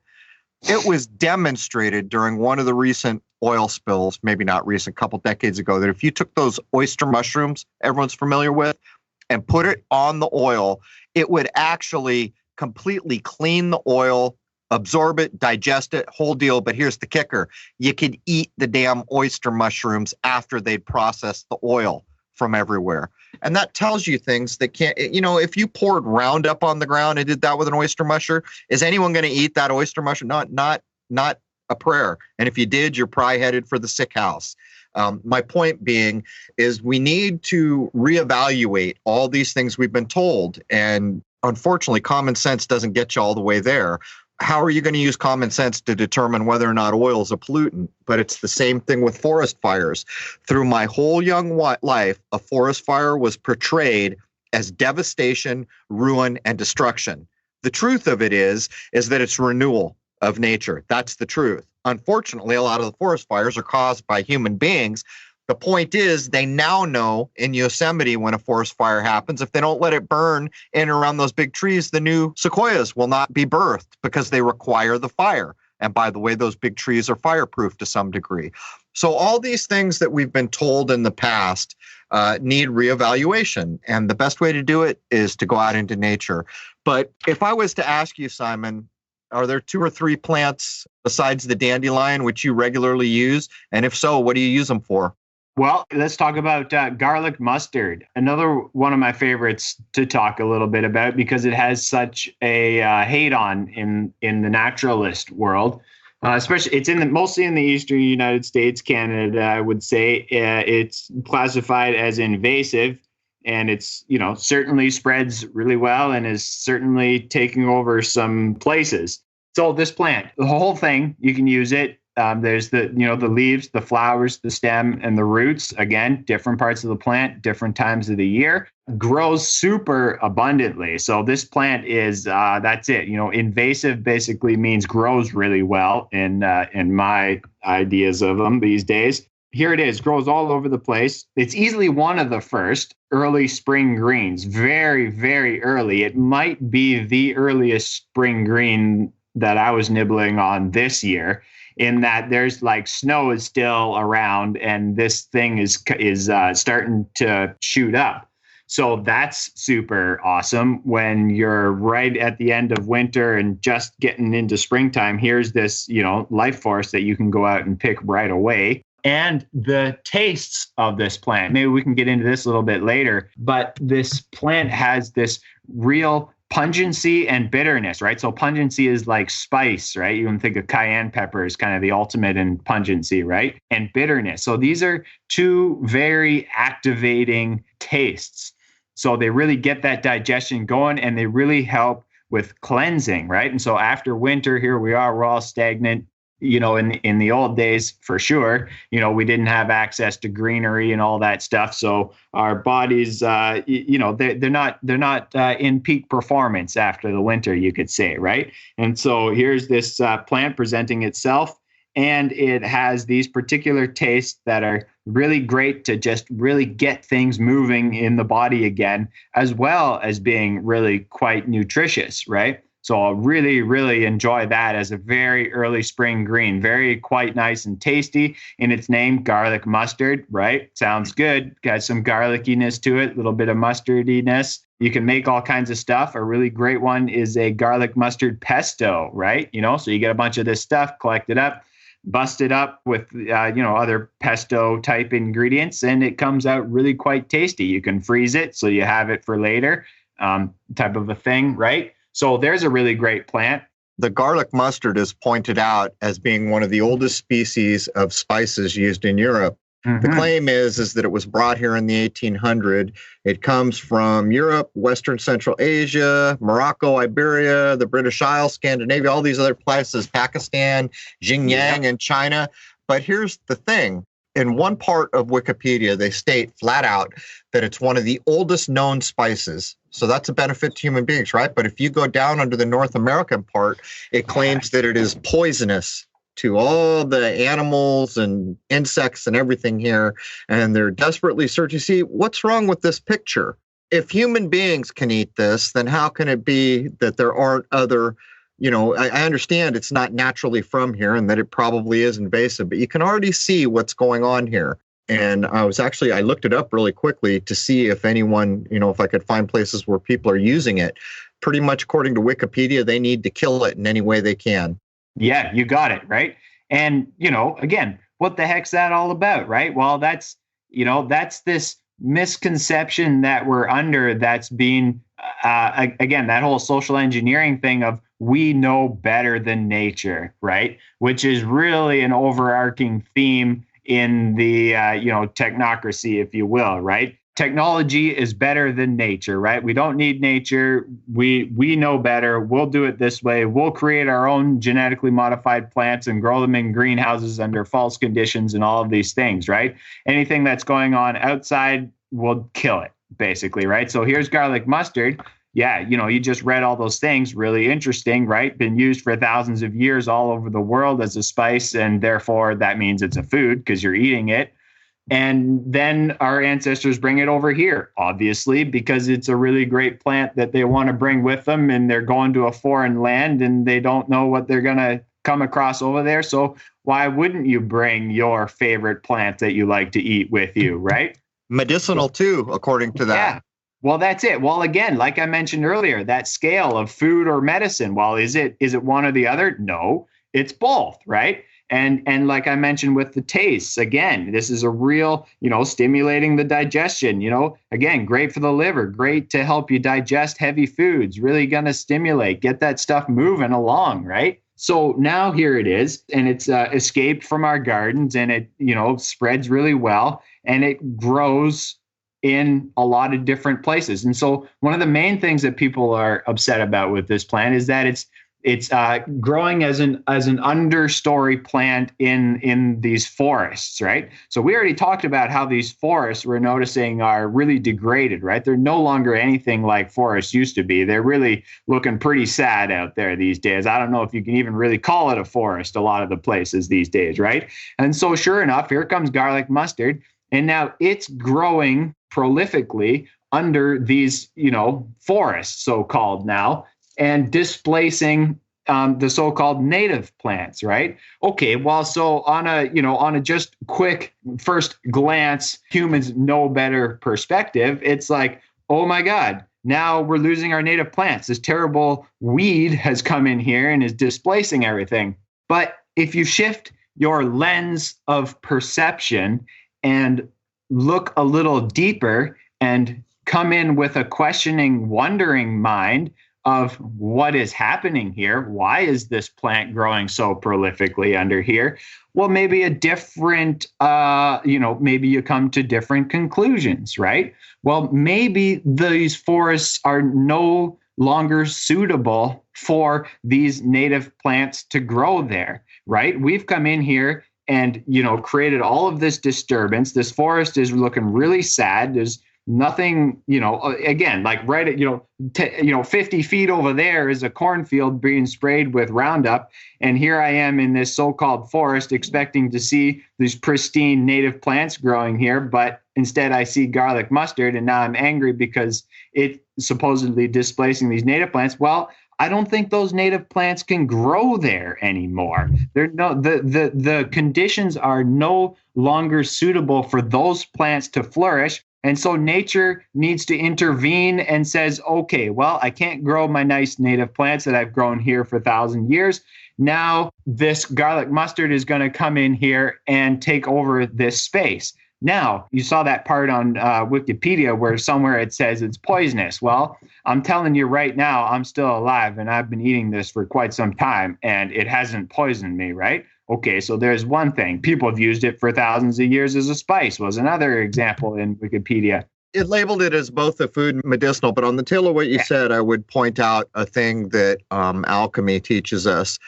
It was demonstrated during one of the recent oil spills, maybe not recent, couple decades ago, that if you took those oyster mushrooms everyone's familiar with and put it on the oil, it would actually completely clean the oil, absorb it, digest it, whole deal. But here's the kicker. You could eat the damn oyster mushrooms after they'd processed the oil from everywhere. And that tells you things that can't, if you poured Roundup on the ground and did that with an oyster mushroom, is anyone going to eat that oyster mushroom? Not a prayer. And if you did, you're probably headed for the sick house. My point being is we need to reevaluate all these things we've been told. And unfortunately, common sense doesn't get you all the way there. How are you going to use common sense to determine whether or not oil is a pollutant? But it's the same thing with forest fires. Through my whole young life, a forest fire was portrayed as devastation, ruin, and destruction. The truth of it is that it's renewal of nature. That's the truth. Unfortunately, a lot of the forest fires are caused by human beings, The point is, they now know in Yosemite when a forest fire happens, if they don't let it burn in and around those big trees, the new sequoias will not be birthed because they require the fire. And by the way, those big trees are fireproof to some degree. So all these things that we've been told in the past need reevaluation. And the best way to do it is to go out into nature. But if I was to ask you, Simon, are there 2 or 3 plants besides the dandelion which you regularly use? And if so, what do you use them for? Well, let's talk about garlic mustard. Another one of my favorites to talk a little bit about because it has such a hate on in the naturalist world. Especially, it's mostly in the eastern United States, Canada. I would say it's classified as invasive, and it's certainly spreads really well and is certainly taking over some places. So this plant, the whole thing, you can use it. There's the leaves, the flowers, the stem, and the roots. Again, different parts of the plant, different times of the year. Grows super abundantly. So this plant is that's it. Invasive basically means grows really well in my ideas of them these days. Here it is, grows all over the place. It's easily one of the first early spring greens, very, very early. It might be the earliest spring green that I was nibbling on this year, in that there's like snow is still around and this thing is starting to shoot up. So that's super awesome. When you're right at the end of winter and just getting into springtime, here's this, life force that you can go out and pick right away. And the tastes of this plant, maybe we can get into this a little bit later, but this plant has this real pungency and bitterness, right? So pungency is like spice, right? You can think of cayenne pepper as kind of the ultimate in pungency, right? And bitterness. So these are 2 very activating tastes. So they really get that digestion going and they really help with cleansing, right? And so after winter, here we are, we're all stagnant. In the old days, for sure, we didn't have access to greenery and all that stuff. So our bodies, they're not in peak performance after the winter, you could say, right? And so here's this plant presenting itself, and it has these particular tastes that are really great to just really get things moving in the body again, as well as being really quite nutritious, right? So I'll really, really enjoy that as a very early spring green. Very quite nice and tasty in its name, garlic mustard, right? Sounds good. Got some garlickiness to it, a little bit of mustardiness. You can make all kinds of stuff. A really great one is a garlic mustard pesto, right? So you get a bunch of this stuff, collect it up, bust it up with, other pesto type ingredients, and it comes out really quite tasty. You can freeze it so you have it for later, type of a thing, right? So there's a really great plant. The garlic mustard is pointed out as being one of the oldest species of spices used in Europe. Mm-hmm. The claim is that it was brought here in the 1800s. It comes from Europe, Western Central Asia, Morocco, Iberia, the British Isles, Scandinavia, all these other places, Pakistan, Xinjiang, and China. But here's the thing. In one part of Wikipedia, they state flat out that it's one of the oldest known spices. So that's a benefit to human beings, right? But if you go down under the North American part, it claims that it is poisonous to all the animals and insects and everything here. And they're desperately searching. See, what's wrong with this picture? If human beings can eat this, then how can it be that there aren't other, I understand it's not naturally from here and that it probably is invasive, but you can already see what's going on here. And I looked it up really quickly to see if anyone, if I could find places where people are using it. Pretty much according to Wikipedia, they need to kill it in any way they can. Yeah, you got it, right? And, again, what the heck's that all about, right? Well, that's this misconception that we're under that's being, again, that whole social engineering thing of we know better than nature, right? Which is really an overarching theme in the, technocracy, if you will, right? Technology is better than nature, right? We don't need nature. We know better. We'll do it this way. We'll create our own genetically modified plants and grow them in greenhouses under false conditions and all of these things, right? Anything that's going on outside, we'll kill it, basically, right? So here's garlic mustard. Yeah, you just read all those things. Really interesting, right? Been used for thousands of years all over the world as a spice, and therefore that means it's a food because you're eating it. And then our ancestors bring it over here, obviously, because it's a really great plant that they want to bring with them, and they're going to a foreign land and they don't know what they're going to come across over there. So why wouldn't you bring your favorite plant that you like to eat with you, right? Medicinal too, according to that. Yeah. Well, that's it. Well, again, like I mentioned earlier, that scale of food or medicine, well, is it one or the other? No, it's both, right? And like I mentioned with the tastes, again, this is a real, stimulating the digestion, again, great for the liver, great to help you digest heavy foods, really going to stimulate, get that stuff moving along, right? So now here it is, and it's escaped from our gardens, and it, spreads really well, and it grows in a lot of different places. And so one of the main things that people are upset about with this plant is that it's growing as an understory plant in these forests, right? So we already talked about how these forests, we're noticing, are really degraded, right? They're no longer anything like forests used to be. They're really looking pretty sad out there these days. I don't know if you can even really call it a forest a lot of the places these days, right? And so sure enough, here comes garlic mustard, and now it's growing prolifically under these, forests, so-called now, and displacing the so-called native plants, right? Okay, well, so on a just quick first glance, humans know better perspective, it's like, oh my God, now we're losing our native plants. This terrible weed has come in here and is displacing everything. But if you shift your lens of perception and look a little deeper and come in with a questioning, wondering mind of what is happening here. Why is this plant growing so prolifically under here? Well, maybe a different, maybe you come to different conclusions, right? Well, maybe these forests are no longer suitable for these native plants to grow there, right? We've come in here and, created all of this disturbance. This forest is looking really sad. There's nothing, again, like right at, 50 feet over there is a cornfield being sprayed with Roundup. And here I am in this so-called forest expecting to see these pristine native plants growing here. But instead I see garlic mustard, and now I'm angry because it's supposedly displacing these native plants. Well, I don't think those native plants can grow there anymore. The conditions are no longer suitable for those plants to flourish. And so nature needs to intervene and says, okay, well, I can't grow my nice native plants that I've grown here for 1,000 years. Now this garlic mustard is going to come in here and take over this space. Now, you saw that part on Wikipedia where somewhere it says it's poisonous. Well, I'm telling you right now, I'm still alive and I've been eating this for quite some time and it hasn't poisoned me, right? Okay, so there's one thing. People have used it for thousands of years as a spice, was another example in Wikipedia. It labeled it as both a food and medicinal, but on the tail of what you said, I would point out a thing that alchemy teaches us.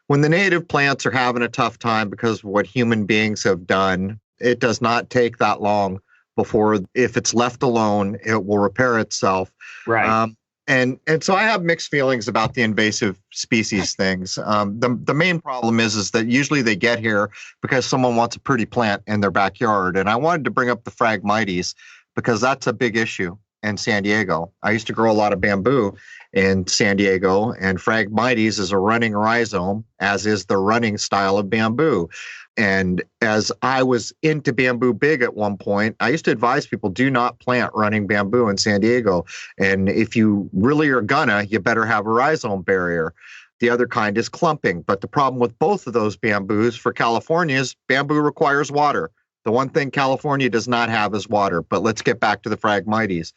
When the native plants are having a tough time because of what human beings have done, it does not take that long before, if it's left alone, it will repair itself. Right. And so I have mixed feelings about the invasive species things. The main problem is that usually they get here because someone wants a pretty plant in their backyard. And I wanted to bring up the Phragmites because that's a big issue in San Diego. I used to grow a lot of bamboo in San Diego, and Phragmites is a running rhizome, as is the running style of bamboo. And as I was into bamboo big at one point, I used to advise people, do not plant running bamboo in San Diego. And if you really are gonna, you better have a rhizome barrier. The other kind is clumping. But the problem with both of those bamboos for California is bamboo requires water. The one thing California does not have is water. But let's get back to the Phragmites.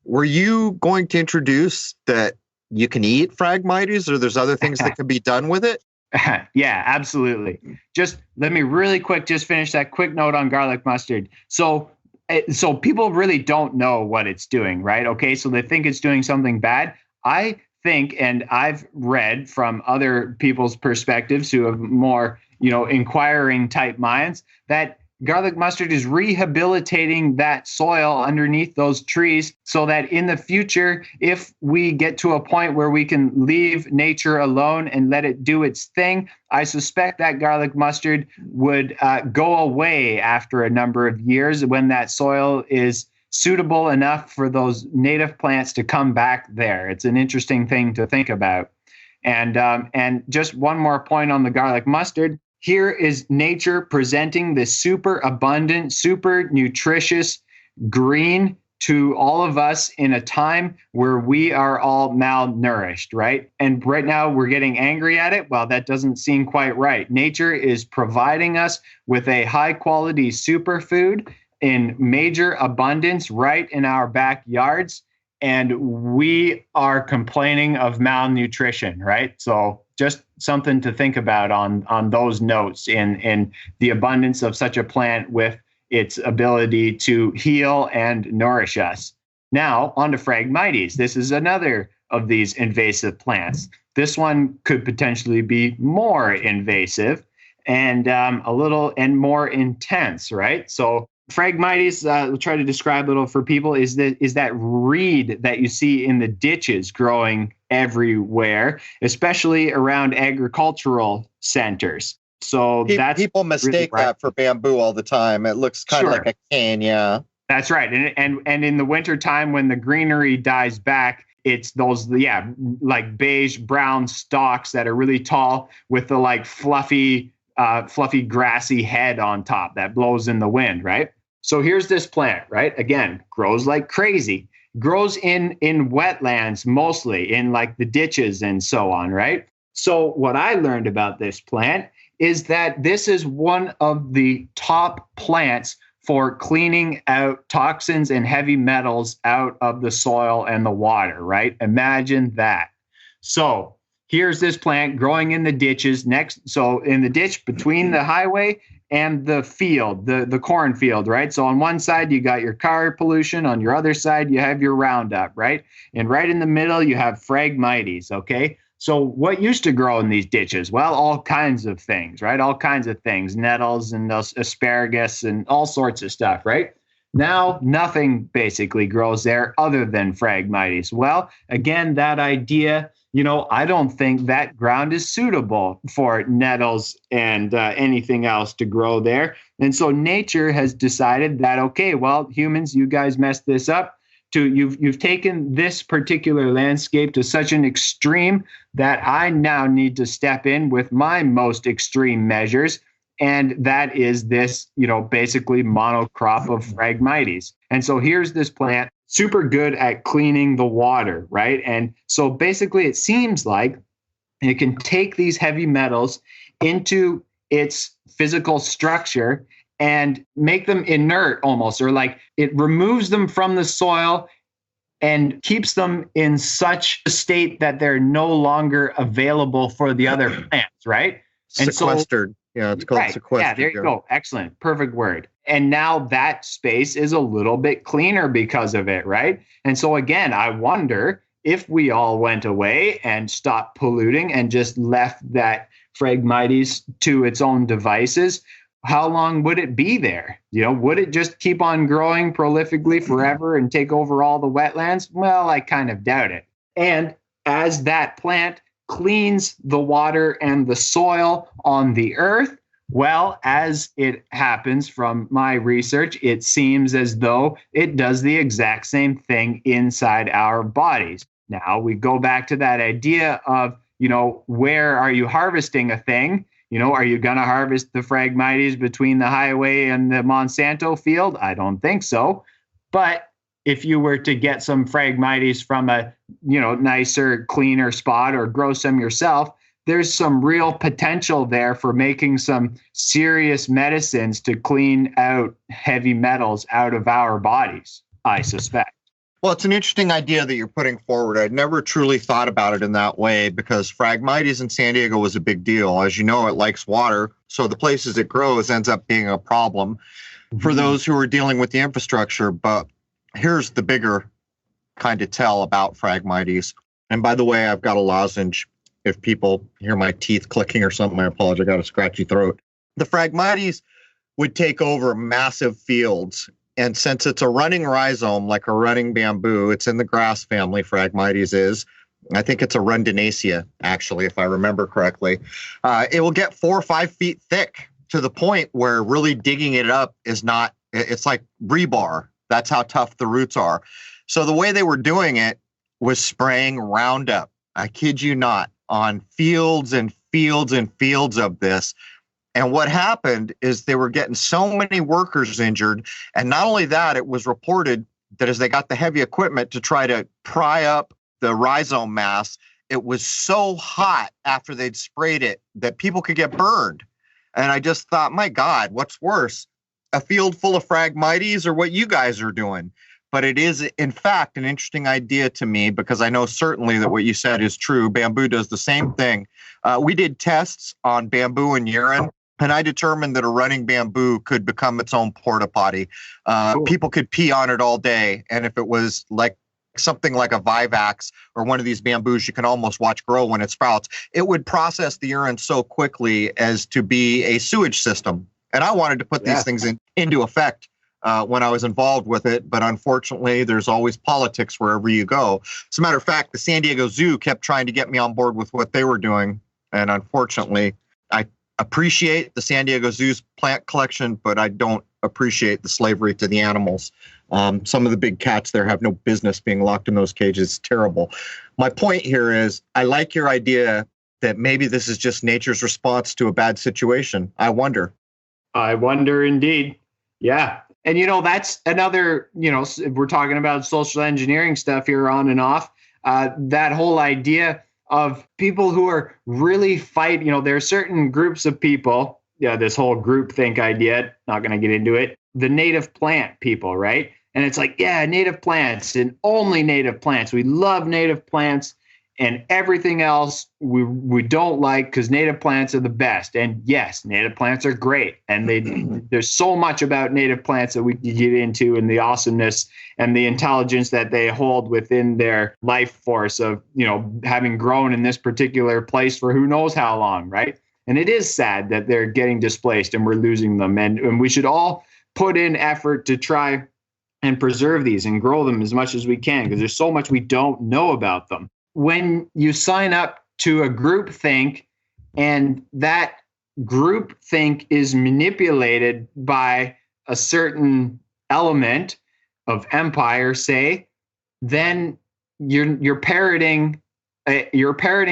Were you going to introduce that you can eat Phragmites, or there's other things that can be done with it? Yeah, absolutely. Just let me really quick just finish that quick note on garlic mustard. So people really don't know what it's doing, right? Okay, so they think it's doing something bad. I think, and I've read from other people's perspectives who have more, inquiring type minds, that garlic mustard is rehabilitating that soil underneath those trees so that in the future, if we get to a point where we can leave nature alone and let it do its thing, I suspect that garlic mustard would go away after a number of years when that soil is suitable enough for those native plants to come back there. It's an interesting thing to think about. And just one more point on the garlic mustard. Here is nature presenting this super abundant, super nutritious green to all of us in a time where we are all malnourished, right? And right now we're getting angry at it. Well, that doesn't seem quite right. Nature is providing us with a high quality superfood in major abundance right in our backyards. And we are complaining of malnutrition, right? So just something to think about on those notes in the abundance of such a plant with its ability to heal and nourish us. Now, on to Phragmites. This is another of these invasive plants. This one could potentially be more invasive and a little and more intense, right? So Phragmites, we'll try to describe a little for people, is that reed that you see in the ditches growing everywhere, especially around agricultural centers. So that's people mistake that for bamboo all the time. It looks kind of like a cane, yeah. That's right. And in the wintertime when the greenery dies back, it's those, like beige brown stalks that are really tall with the like fluffy grassy head on top that blows in the wind, right? So here's this plant, right? Again, grows like crazy. Grows in wetlands, mostly in like the ditches and so on, right? So what I learned about this plant is that this is one of the top plants for cleaning out toxins and heavy metals out of the soil and the water, right? Imagine that. So here's this plant growing in the ditches so in the ditch between the highway and the field, the cornfield, right? So on one side, you got your car pollution. On your other side, you have your Roundup, right? And right in the middle, you have Phragmites, okay? So what used to grow in these ditches? Well, all kinds of things, right? All kinds of things, nettles and asparagus and all sorts of stuff, right? Now, nothing basically grows there other than Phragmites. Well, again, that idea, I don't think that ground is suitable for nettles and anything else to grow there. And so nature has decided that, okay, well, humans, you guys messed this up. You've taken this particular landscape to such an extreme that I now need to step in with my most extreme measures. And that is this, basically monocrop of Phragmites. And so here's this plant, super good at cleaning the water, right? And so basically it seems like it can take these heavy metals into its physical structure and make them inert almost, or like it removes them from the soil and keeps them in such a state that they're no longer available for the other plants, right? Sequestered. It's called sequestered. Yeah, there you go. Excellent. Perfect word. And now that space is a little bit cleaner because of it, right? And so again, I wonder if we all went away and stopped polluting and just left that Phragmites to its own devices, how long would it be there? Would it just keep on growing prolifically forever and take over all the wetlands? Well, I kind of doubt it. And as that plant cleans the water and the soil on the earth, well, as it happens from my research, it seems as though it does the exact same thing inside our bodies. Now, we go back to that idea of, where are you harvesting a thing? Are you going to harvest the Phragmites between the highway and the Monsanto field? I don't think so. But if you were to get some Phragmites from a, nicer, cleaner spot or grow some yourself, there's some real potential there for making some serious medicines to clean out heavy metals out of our bodies, I suspect. Well, it's an interesting idea that you're putting forward. I'd never truly thought about it in that way because Phragmites in San Diego was a big deal. As you know, it likes water. So the places it grows ends up being a problem for those who are dealing with the infrastructure. But here's the bigger kind of tell about Phragmites. And by the way, I've got a lozenge. If people hear my teeth clicking or something, I apologize. I got a scratchy throat. The Phragmites would take over massive fields. And since it's a running rhizome, like a running bamboo, it's in the grass family, Phragmites is. I think it's a rundinacea, actually, if I remember correctly. It will get 4 or 5 feet thick to the point where really digging it up is not, it's like rebar. That's how tough the roots are. So the way they were doing it was spraying Roundup. I kid you not, on fields and fields and fields of this. And what happened is they were getting so many workers injured. And not only that, it was reported that as they got the heavy equipment to try to pry up the rhizome mass, it was so hot after they'd sprayed it that people could get burned. And I just thought, my God, what's worse, a field full of Phragmites or what you guys are doing? But it is, in fact, an interesting idea to me because I know certainly that what you said is true. Bamboo does the same thing. We did tests on bamboo and urine, and I determined that a running bamboo could become its own porta potty. Cool. People could pee on it all day. And if it was like something like a Vivax or one of these bamboos you can almost watch grow when it sprouts, it would process the urine so quickly as to be a sewage system. And I wanted to put these things into effect when I was involved with it. But unfortunately, there's always politics wherever you go. As a matter of fact, the San Diego Zoo kept trying to get me on board with what they were doing. And unfortunately, I appreciate the San Diego Zoo's plant collection, but I don't appreciate the slavery to the animals. Some of the big cats there have no business being locked in those cages. It's terrible. My point here is I like your idea that maybe this is just nature's response to a bad situation. I wonder indeed. Yeah. And, that's another, we're talking about social engineering stuff here on and off. That whole idea of people who are really there are certain groups of people. Yeah, this whole groupthink idea, not going to get into it. The native plant people, right? And it's like, yeah, native plants and only native plants. We love native plants and everything else we don't like because native plants are the best. And yes, native plants are great. And there's so much about native plants that we can get into and the awesomeness and the intelligence that they hold within their life force of, having grown in this particular place for who knows how long, right? And it is sad that they're getting displaced and we're losing them. And we should all put in effort to try and preserve these and grow them as much as we can because there's so much we don't know about them. When you sign up to a group think and that group think is manipulated by a certain element of empire, say, then you're parroting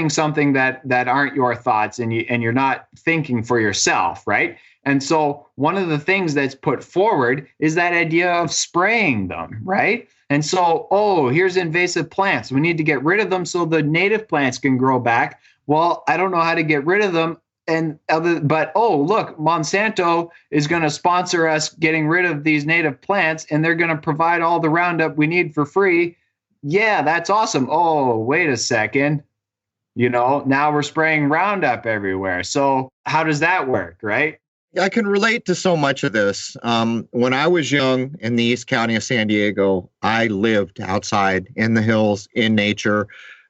something that aren't your thoughts and you're not thinking for yourself, right? And so one of the things that's put forward is that idea of spraying them, right? And so, here's invasive plants. We need to get rid of them so the native plants can grow back. Well, I don't know how to get rid of them. But look, Monsanto is going to sponsor us getting rid of these native plants and they're going to provide all the Roundup we need for free. Yeah, that's awesome. Oh, wait a second. Now we're spraying Roundup everywhere. So how does that work, right? I can relate to so much of this. When I was young in the East County of San Diego, I lived outside in the hills, in nature.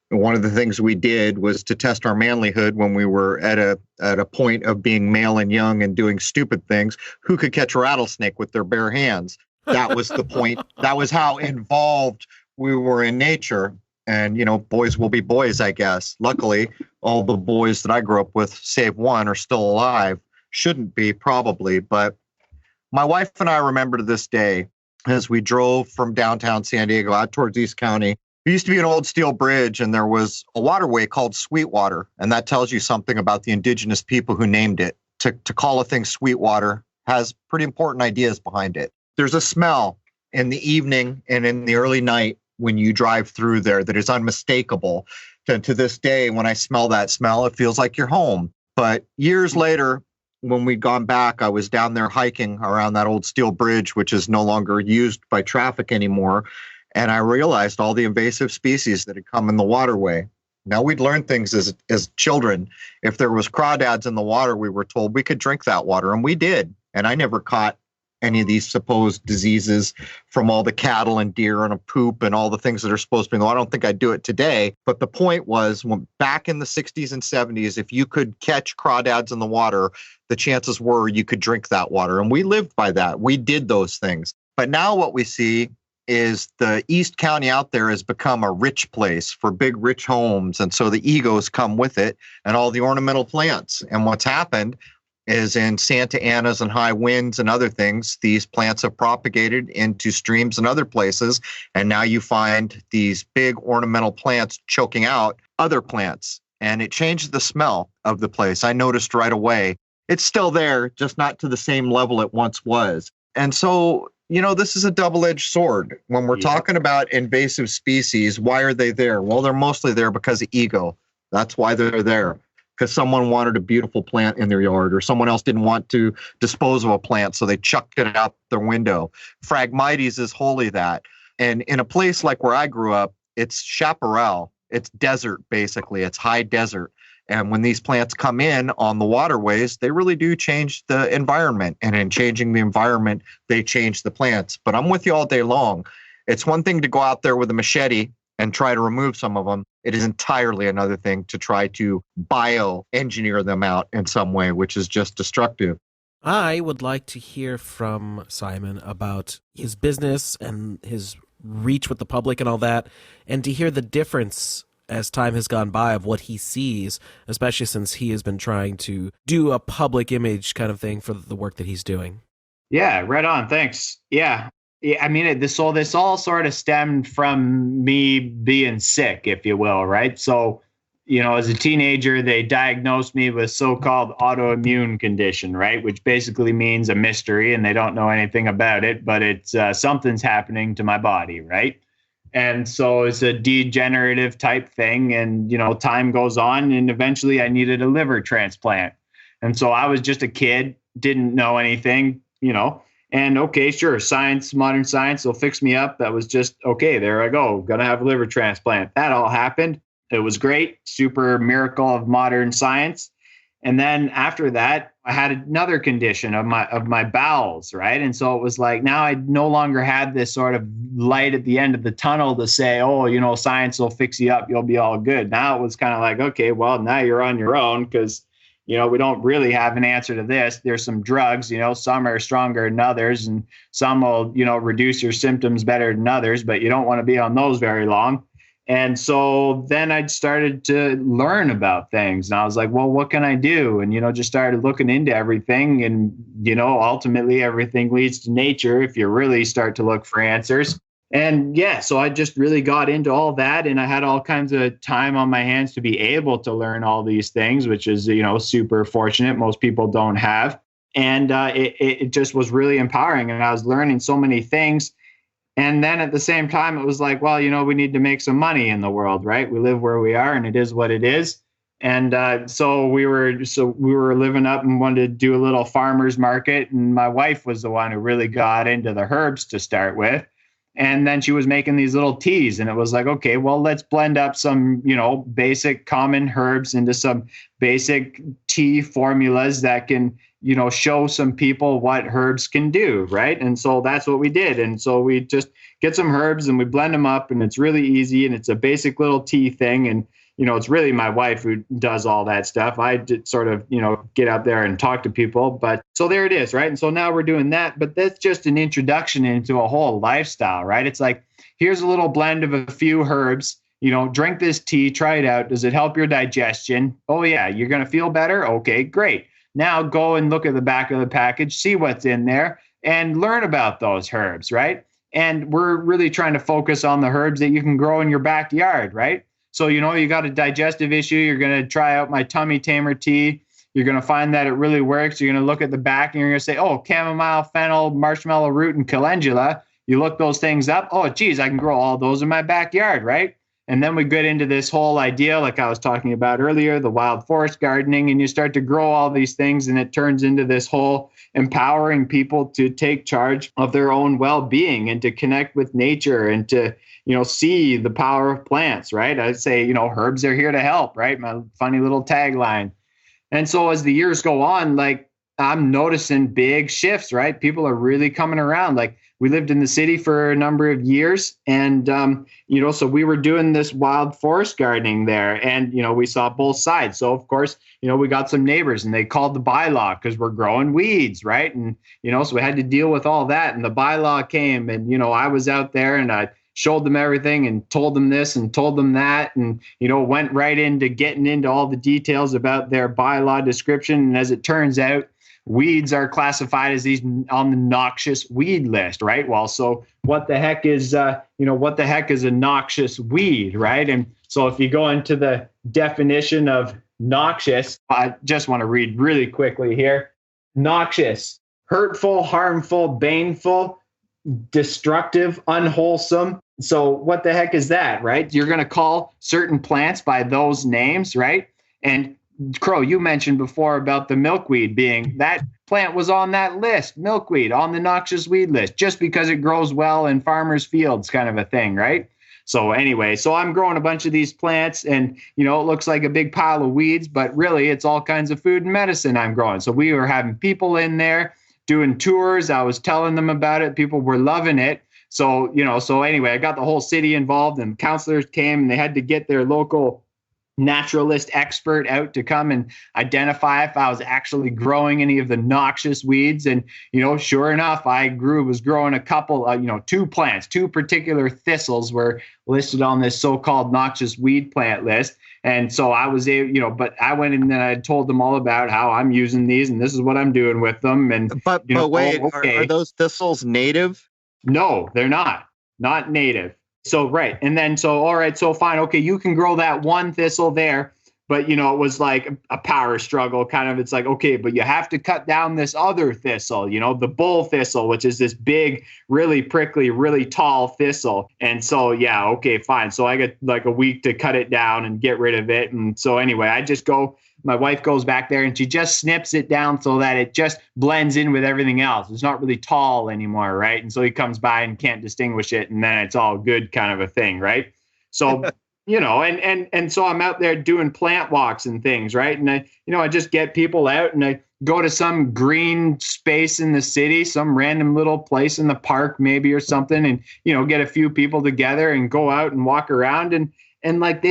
And one of the things we did was to test our manlyhood when we were at a point of being male and young and doing stupid things. Who could catch a rattlesnake with their bare hands? That was the point. That was how involved we were in nature. And, boys will be boys, I guess. Luckily, all the boys that I grew up with, save one, are still alive. Shouldn't be, probably. But my wife and I remember to this day, as we drove from downtown San Diego out towards East County, there used to be an old steel bridge and there was a waterway called Sweetwater. And that tells you something about the indigenous people who named it. To call a thing Sweetwater has pretty important ideas behind it. There's a smell in the evening and in the early night when you drive through there that is unmistakable. To this day, when I smell that smell, it feels like you're home. But years later, when we'd gone back, I was down there hiking around that old steel bridge, which is no longer used by traffic anymore. And I realized all the invasive species that had come in the waterway. Now, we'd learned things as children. If there was crawdads in the water, we were told we could drink that water, and we did. And I never caught any of these supposed diseases from all the cattle and deer and a poop and all the things that are supposed to be. I don't think I'd do it today. But the point was, when back in the 60s and 70s, if you could catch crawdads in the water, the chances were you could drink that water. And we lived by that. We did those things. But now what we see is the East County out there has become a rich place for big, rich homes. And so the egos come with it and all the ornamental plants. And what's happened is in Santa Anas and high winds and other things, these plants have propagated into streams and other places. And now you find these big ornamental plants choking out other plants. And it changes the smell of the place. I noticed right away. It's still there, just not to the same level it once was. And so, this is a double-edged sword. When we're talking about invasive species, why are they there? Well, they're mostly there because of ego. That's why they're there. Because someone wanted a beautiful plant in their yard, or someone else didn't want to dispose of a plant, so they chucked it out their window. Phragmites is wholly that. And in a place like where I grew up, it's chaparral. It's desert, basically. It's high desert. And when these plants come in on the waterways, they really do change the environment. And in changing the environment, they change the plants. But I'm with you all day long. It's one thing to go out there with a machete and try to remove some of them. It is entirely another thing to try to bioengineer them out in some way, which is just destructive. I would like to hear from Simon about his business and his reach with the public and all that, and to hear the difference as time has gone by of what he sees, especially since he has been trying to do a public image kind of thing for the work that he's doing. Yeah, right on. Thanks. Yeah. I mean, this all sort of stemmed from me being sick, if you will, right? So, as a teenager, they diagnosed me with so-called autoimmune condition, right? Which basically means a mystery, and they don't know anything about it, but it's something's happening to my body, right? And so it's a degenerative type thing. And, time goes on, and eventually I needed a liver transplant. And so I was just a kid, didn't know anything, and okay, sure, modern science will fix me up. That was just, okay, there I go, gonna have a liver transplant. That all happened. It was great, super miracle of modern science. And then after that, I had another condition of my bowels, right? And so it was like, now I no longer had this sort of light at the end of the tunnel to say, oh, science will fix you up, you'll be all good. Now it was kind of like, okay, well, now you're on your own because, we don't really have an answer to this. There's some drugs, some are stronger than others, and some will, reduce your symptoms better than others, but you don't want to be on those very long. And so then I started to learn about things, and I was like, well, what can I do? And, just started looking into everything. And, ultimately everything leads to nature if you really start to look for answers. And yeah, so I just really got into all that, and I had all kinds of time on my hands to be able to learn all these things, which is, super fortunate. Most people don't have. And it just was really empowering, and I was learning so many things. And then at the same time, it was like, well, we need to make some money in the world, right? We live where we are, and it is what it is. And so we were living up and wanted to do a little farmer's market. And my wife was the one who really got into the herbs to start with. And then she was making these little teas, and it was like, okay, well, let's blend up some, basic common herbs into some basic tea formulas that can, show some people what herbs can do, right? And so that's what we did. And so we just get some herbs and we blend them up, and it's really easy, and it's a basic little tea thing. And it's really my wife who does all that stuff. I did sort of, get out there and talk to people. But so there it is, right? And so now we're doing that. But that's just an introduction into a whole lifestyle, right? It's like, here's a little blend of a few herbs. Drink this tea, try it out. Does it help your digestion? Oh, yeah, you're going to feel better? Okay, great. Now go and look at the back of the package, see what's in there, and learn about those herbs, right? And we're really trying to focus on the herbs that you can grow in your backyard, right? So, you got a digestive issue, you're going to try out my tummy tamer tea. You're going to find that it really works. You're going to look at the back and you're going to say, oh, chamomile, fennel, marshmallow root, and calendula. You look those things up. Oh, geez, I can grow all those in my backyard, right? And then we get into this whole idea, like I was talking about earlier, the wild forest gardening, and you start to grow all these things, and it turns into this whole empowering people to take charge of their own well-being and to connect with nature and to, see the power of plants, right? I'd say, herbs are here to help, right? My funny little tagline. And so as the years go on, like I'm noticing big shifts, right? People are really coming around. Like, we lived in the city for a number of years, and so we were doing this wild forest gardening there, and we saw both sides. So of course, we got some neighbors, and they called the bylaw because we're growing weeds, right? And so we had to deal with all that. And the bylaw came, and I was out there, and I showed them everything and told them this and told them that, and went right into getting into all the details about their bylaw description. And as it turns out, weeds are classified as these on the noxious weed list, right? Well, so what the heck is a noxious weed, right? And so if you go into the definition of noxious, I just want to read really quickly here. Noxious: hurtful, harmful, baneful, destructive, unwholesome. So what the heck is that, right? You're going to call certain plants by those names, right? And Crow, you mentioned before about the milkweed being, that plant was on that list, milkweed on the noxious weed list, just because it grows well in farmers' fields, kind of a thing, right? So anyway, so I'm growing a bunch of these plants, and it looks like a big pile of weeds, but really it's all kinds of food and medicine I'm growing. So we were having people in there doing tours. I was telling them about it. People were loving it. So, so anyway, I got the whole city involved, and counselors came, and they had to get their local naturalist expert out to come and identify if I was actually growing any of the noxious weeds. And, sure enough, I was growing a couple, two plants, two particular thistles were listed on this so-called noxious weed plant list. And so I was able, but I went in and I told them all about how I'm using these and this is what I'm doing with them. And but wait, are those thistles native? No, they're not native. So, right. And then, so, all right, so fine. Okay, you can grow that one thistle there, but, it was like a power struggle kind of. It's like, okay, but you have to cut down this other thistle, the bull thistle, which is this big, really prickly, really tall thistle. And so, yeah, okay, fine. So I get like a week to cut it down and get rid of it. And so anyway, my wife goes back there and she just snips it down so that it just blends in with everything else. It's not really tall anymore, right? And so he comes by and can't distinguish it, and then it's all good kind of a thing, right? So, and so I'm out there doing plant walks and things, right? And I just get people out and I go to some green space in the city, some random little place in the park maybe or something, and, get a few people together and go out and walk around and like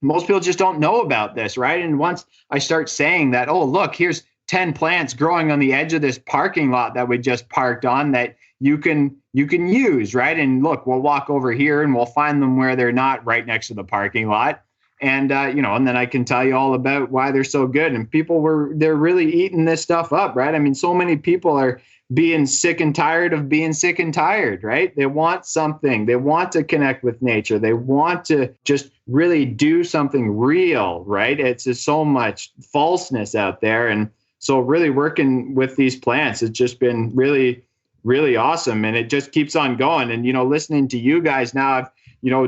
most people just don't know about this, right? And once I start saying that, oh, look, here's 10 plants growing on the edge of this parking lot that we just parked on that you can use, right? And look, we'll walk over here and we'll find them where they're not right next to the parking lot. And, and then I can tell you all about why they're so good. And they're really eating this stuff up, right? I mean, so many people are being sick and tired of being sick and tired, right? They want something. They want to connect with nature. They want to just really do something real, right? It's just so much falseness out there. And so really working with these plants has just been really, really awesome. And it just keeps on going. And, listening to you guys now,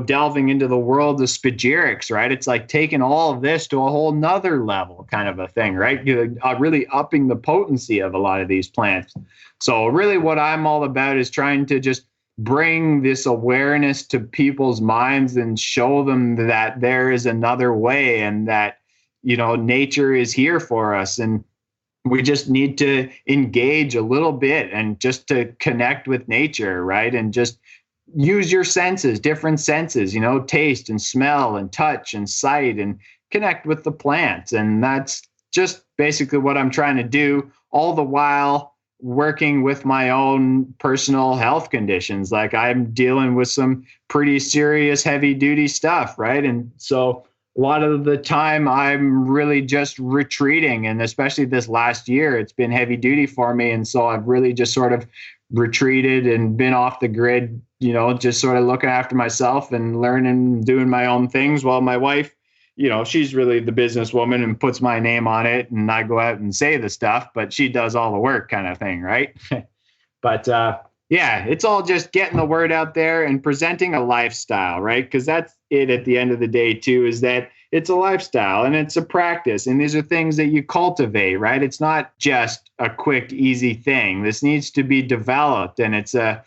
delving into the world of spagyrics, right? It's like taking all of this to a whole nother level kind of a thing, right? Really upping the potency of a lot of these plants. So really what I'm all about is trying to just bring this awareness to people's minds and show them that there is another way and that, nature is here for us. And we just need to engage a little bit and just to connect with nature, right? And just use your senses, different senses, taste and smell and touch and sight, and connect with the plants. And that's just basically what I'm trying to do, all the while working with my own personal health conditions. Like, I'm dealing with some pretty serious heavy duty stuff, right? And so a lot of the time I'm really just retreating, and especially this last year, it's been heavy duty for me. And so I've really just sort of retreated and been off the grid, just sort of looking after myself and learning, doing my own things, while my wife, she's really the businesswoman and puts my name on it, and I go out and say the stuff, but she does all the work kind of thing, right? But yeah, it's all just getting the word out there and presenting a lifestyle, right? Because that's it at the end of the day too, is that it's a lifestyle and it's a practice, and these are things that you cultivate, right? It's not just a quick, easy thing. This needs to be developed, and it's a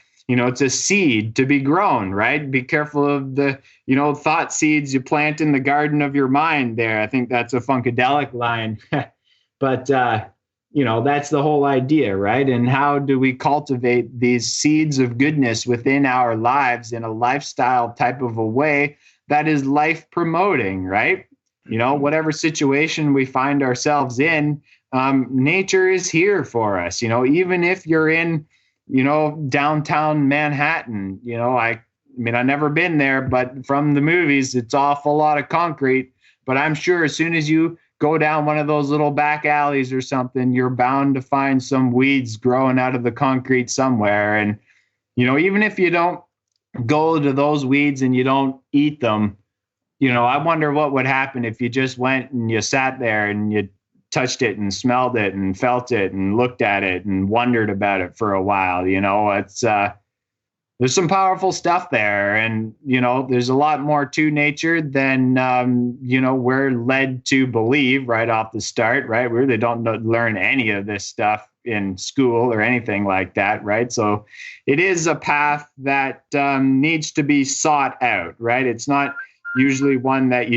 seed to be grown, right? Be careful of the, thought seeds you plant in the garden of your mind there. I think that's a Funkadelic line. But, that's the whole idea, right? And how do we cultivate these seeds of goodness within our lives in a lifestyle type of a way that is life promoting, right? Whatever situation we find ourselves in, nature is here for us. Even if you're in, downtown Manhattan, I mean, I've never been there, but from the movies, it's awful lot of concrete. But I'm sure as soon as you go down one of those little back alleys or something, you're bound to find some weeds growing out of the concrete somewhere. And, even if you don't go to those weeds and you don't eat them, I wonder what would happen if you just went and you sat there and you touched it and smelled it and felt it and looked at it and wondered about it for a while. It's there's some powerful stuff there, and there's a lot more to nature than we're led to believe right off the start, right? We really don't learn any of this stuff in school or anything like that, right? So it is a path that needs to be sought out, right? It's not usually one that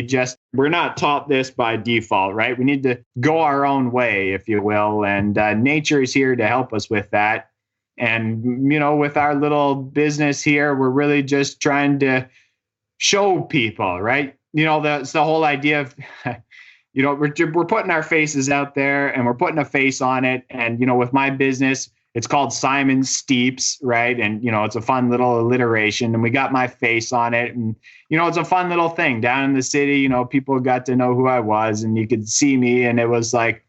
we're not taught this by default, right? We need to go our own way, if you will, and nature is here to help us with that. And, with our little business here, we're really just trying to show people, right? That's the whole idea of, we're putting our faces out there and we're putting a face on it. And, with my business, it's called Simon Steeps, right? And, it's a fun little alliteration, and we got my face on it. And, it's a fun little thing down in the city. People got to know who I was, and you could see me, and it was like,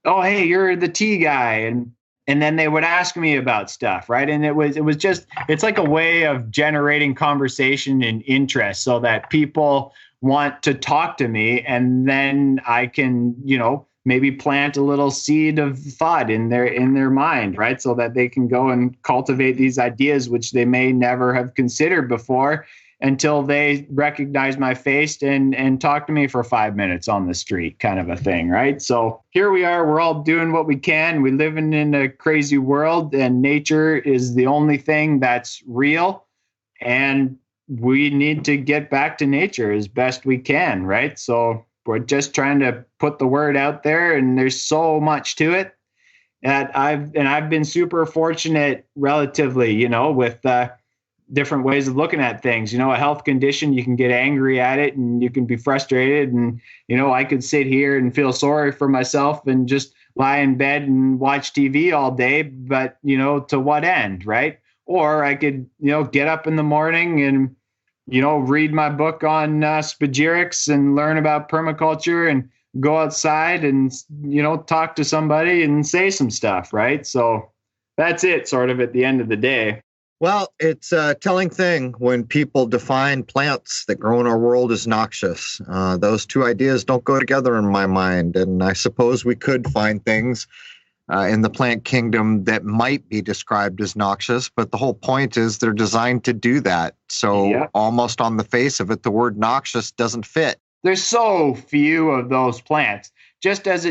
oh, hey, you're the tea guy. And then they would ask me about stuff, right? And it was just, it's like a way of generating conversation and interest so that people want to talk to me. And then I can, maybe plant a little seed of thought in their mind, right? So that they can go and cultivate these ideas, which they may never have considered before, until they recognize my face and talk to me for 5 minutes on the street, kind of a thing, right? So here we are, we're all doing what we can. We're living in a crazy world, and nature is the only thing that's real. And we need to get back to nature as best we can, right? So we're just trying to put the word out there, and there's so much to it that I've been super fortunate relatively, with different ways of looking at things. A health condition, you can get angry at it and you can be frustrated. And, I could sit here and feel sorry for myself and just lie in bed and watch TV all day, but, to what end, right? Or I could, get up in the morning and, read my book on spagyrics and learn about permaculture and go outside and, talk to somebody and say some stuff, right? So that's it sort of at the end of the day. Well, it's a telling thing when people define plants that grow in our world as noxious. Those two ideas don't go together in my mind. And I suppose we could find things in the plant kingdom that might be described as noxious, but the whole point is they're designed to do that. So almost on the face of it, the word noxious doesn't fit. There's so few of those plants. Just as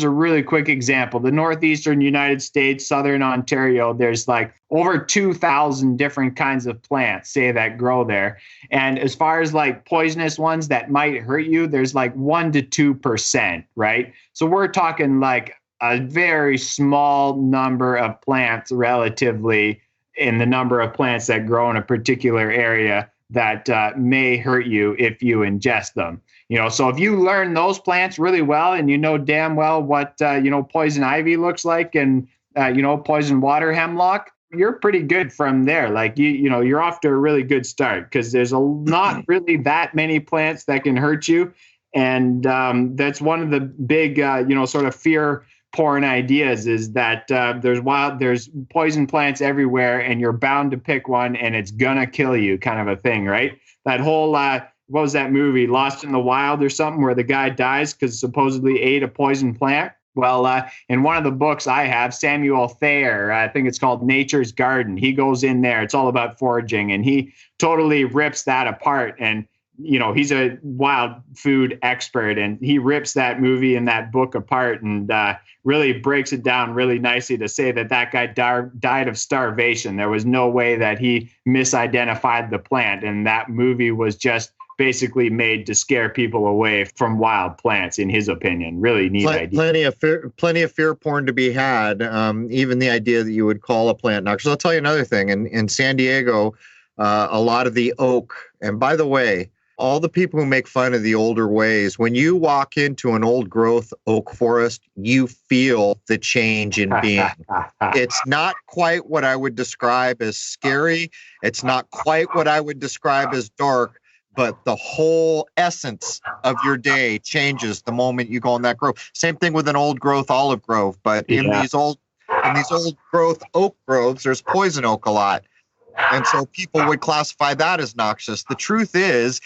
a really quick example, the northeastern United States, southern Ontario, there's like over 2,000 different kinds of plants, say, that grow there. And as far as like poisonous ones that might hurt you, there's like 1% to 2%, right? So we're talking like a very small number of plants relatively in the number of plants that grow in a particular area that may hurt you if you ingest them. So if you learn those plants really well and damn well what, poison ivy looks like and, poison water hemlock, you're pretty good from there. Like, you're off to a really good start because there's not really that many plants that can hurt you. And that's one of the big, sort of fear porn ideas is that there's poison plants everywhere and you're bound to pick one and it's gonna kill you, kind of a thing, right? That whole what was that movie, Lost in the Wild or something, where the guy dies because supposedly ate a poison plant? Well, in one of the books I have, Samuel Thayer, I think it's called Nature's Garden, he goes in there, it's all about foraging, and he totally rips that apart. And he's a wild food expert, and he rips that movie and that book apart and really breaks it down really nicely to say that guy died of starvation. There was no way that he misidentified the plant, and that movie was just basically made to scare people away from wild plants, in his opinion. Really neat idea. Plenty of fear porn to be had. Even the idea that you would call a plant noxious. I'll tell you another thing. In San Diego, a lot of the oak, and by the way, all the people who make fun of the older ways, when you walk into an old growth oak forest, you feel the change in being. It's not quite what I would describe as scary. It's not quite what I would describe as dark, but the whole essence of your day changes the moment you go in that grove. Same thing with an old growth olive grove, but in these old growth oak groves, there's poison oak a lot. And so people would classify that as noxious. The truth is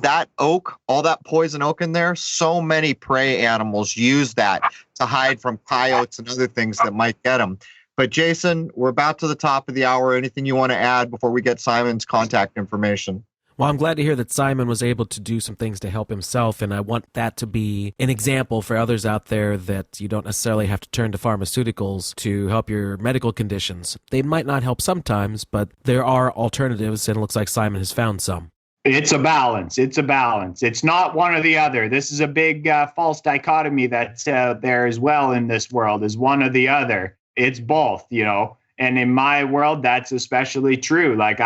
that oak, all that poison oak in there, so many prey animals use that to hide from coyotes and other things that might get them. But Jason, we're about to the top of the hour. Anything you want to add before we get Simon's contact information? Well, I'm glad to hear that Simon was able to do some things to help himself, and I want that to be an example for others out there that you don't necessarily have to turn to pharmaceuticals to help your medical conditions. They might not help sometimes, but there are alternatives, and it looks like Simon has found some. It's a balance. It's not one or the other. This is a big false dichotomy that's out there as well in this world, is one or the other. It's both, And in my world, that's especially true. Like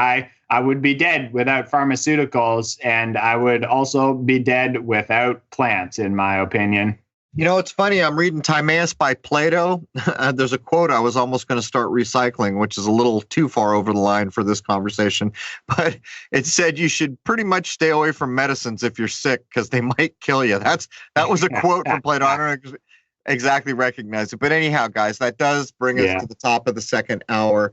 I would be dead without pharmaceuticals, and I would also be dead without plants, in my opinion. It's funny. I'm reading Timaeus by Plato. There's a quote I was almost going to start recycling, which is a little too far over the line for this conversation. But it said you should pretty much stay away from medicines if you're sick because they might kill you. That was a quote from Plato. I don't know exactly recognize it. But anyhow, guys, that does bring us to the top of the second hour.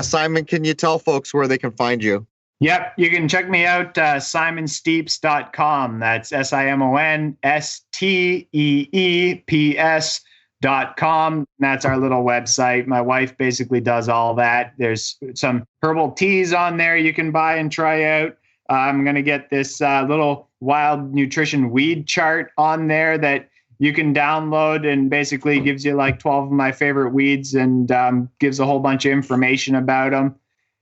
Simon, can you tell folks where they can find you? Yep, you can check me out, simonsteeps.com. That's simonsteeps.com. That's our little website. My wife basically does all that. There's some herbal teas on there you can buy and try out. I'm going to get this little wild nutrition weed chart on there that you can download, and basically gives you like 12 of my favorite weeds and gives a whole bunch of information about them.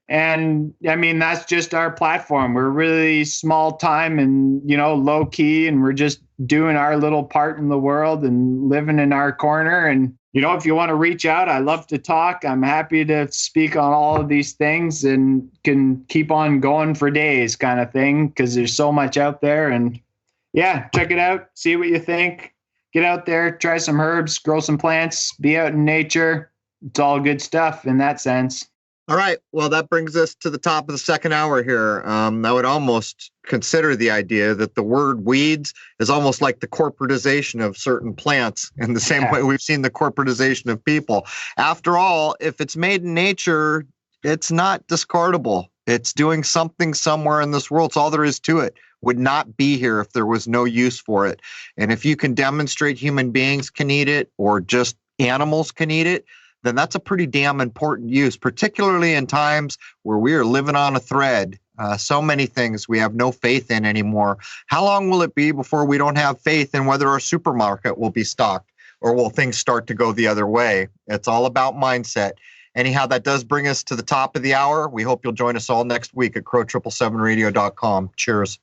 And I mean, that's just our platform. We're really small time and, low key, and we're just doing our little part in the world and living in our corner. And, if you want to reach out, I love to talk. I'm happy to speak on all of these things and can keep on going for days kind of thing, because there's so much out there. And yeah, check it out. See what you think. Get out there, try some herbs, grow some plants, be out in nature. It's all good stuff in that sense. All right. Well, that brings us to the top of the second hour here. I would almost consider the idea that the word weeds is almost like the corporatization of certain plants in the same way we've seen the corporatization of people. After all, if it's made in nature, it's not discardable. It's doing something somewhere in this world. It's all there is to it. Would not be here if there was no use for it. And if you can demonstrate human beings can eat it or just animals can eat it, then that's a pretty damn important use, particularly in times where we are living on a thread. So many things we have no faith in anymore. How long will it be before we don't have faith in whether our supermarket will be stocked, or will things start to go the other way? It's all about mindset. Anyhow, that does bring us to the top of the hour. We hope you'll join us all next week at crow777radio.com. Cheers.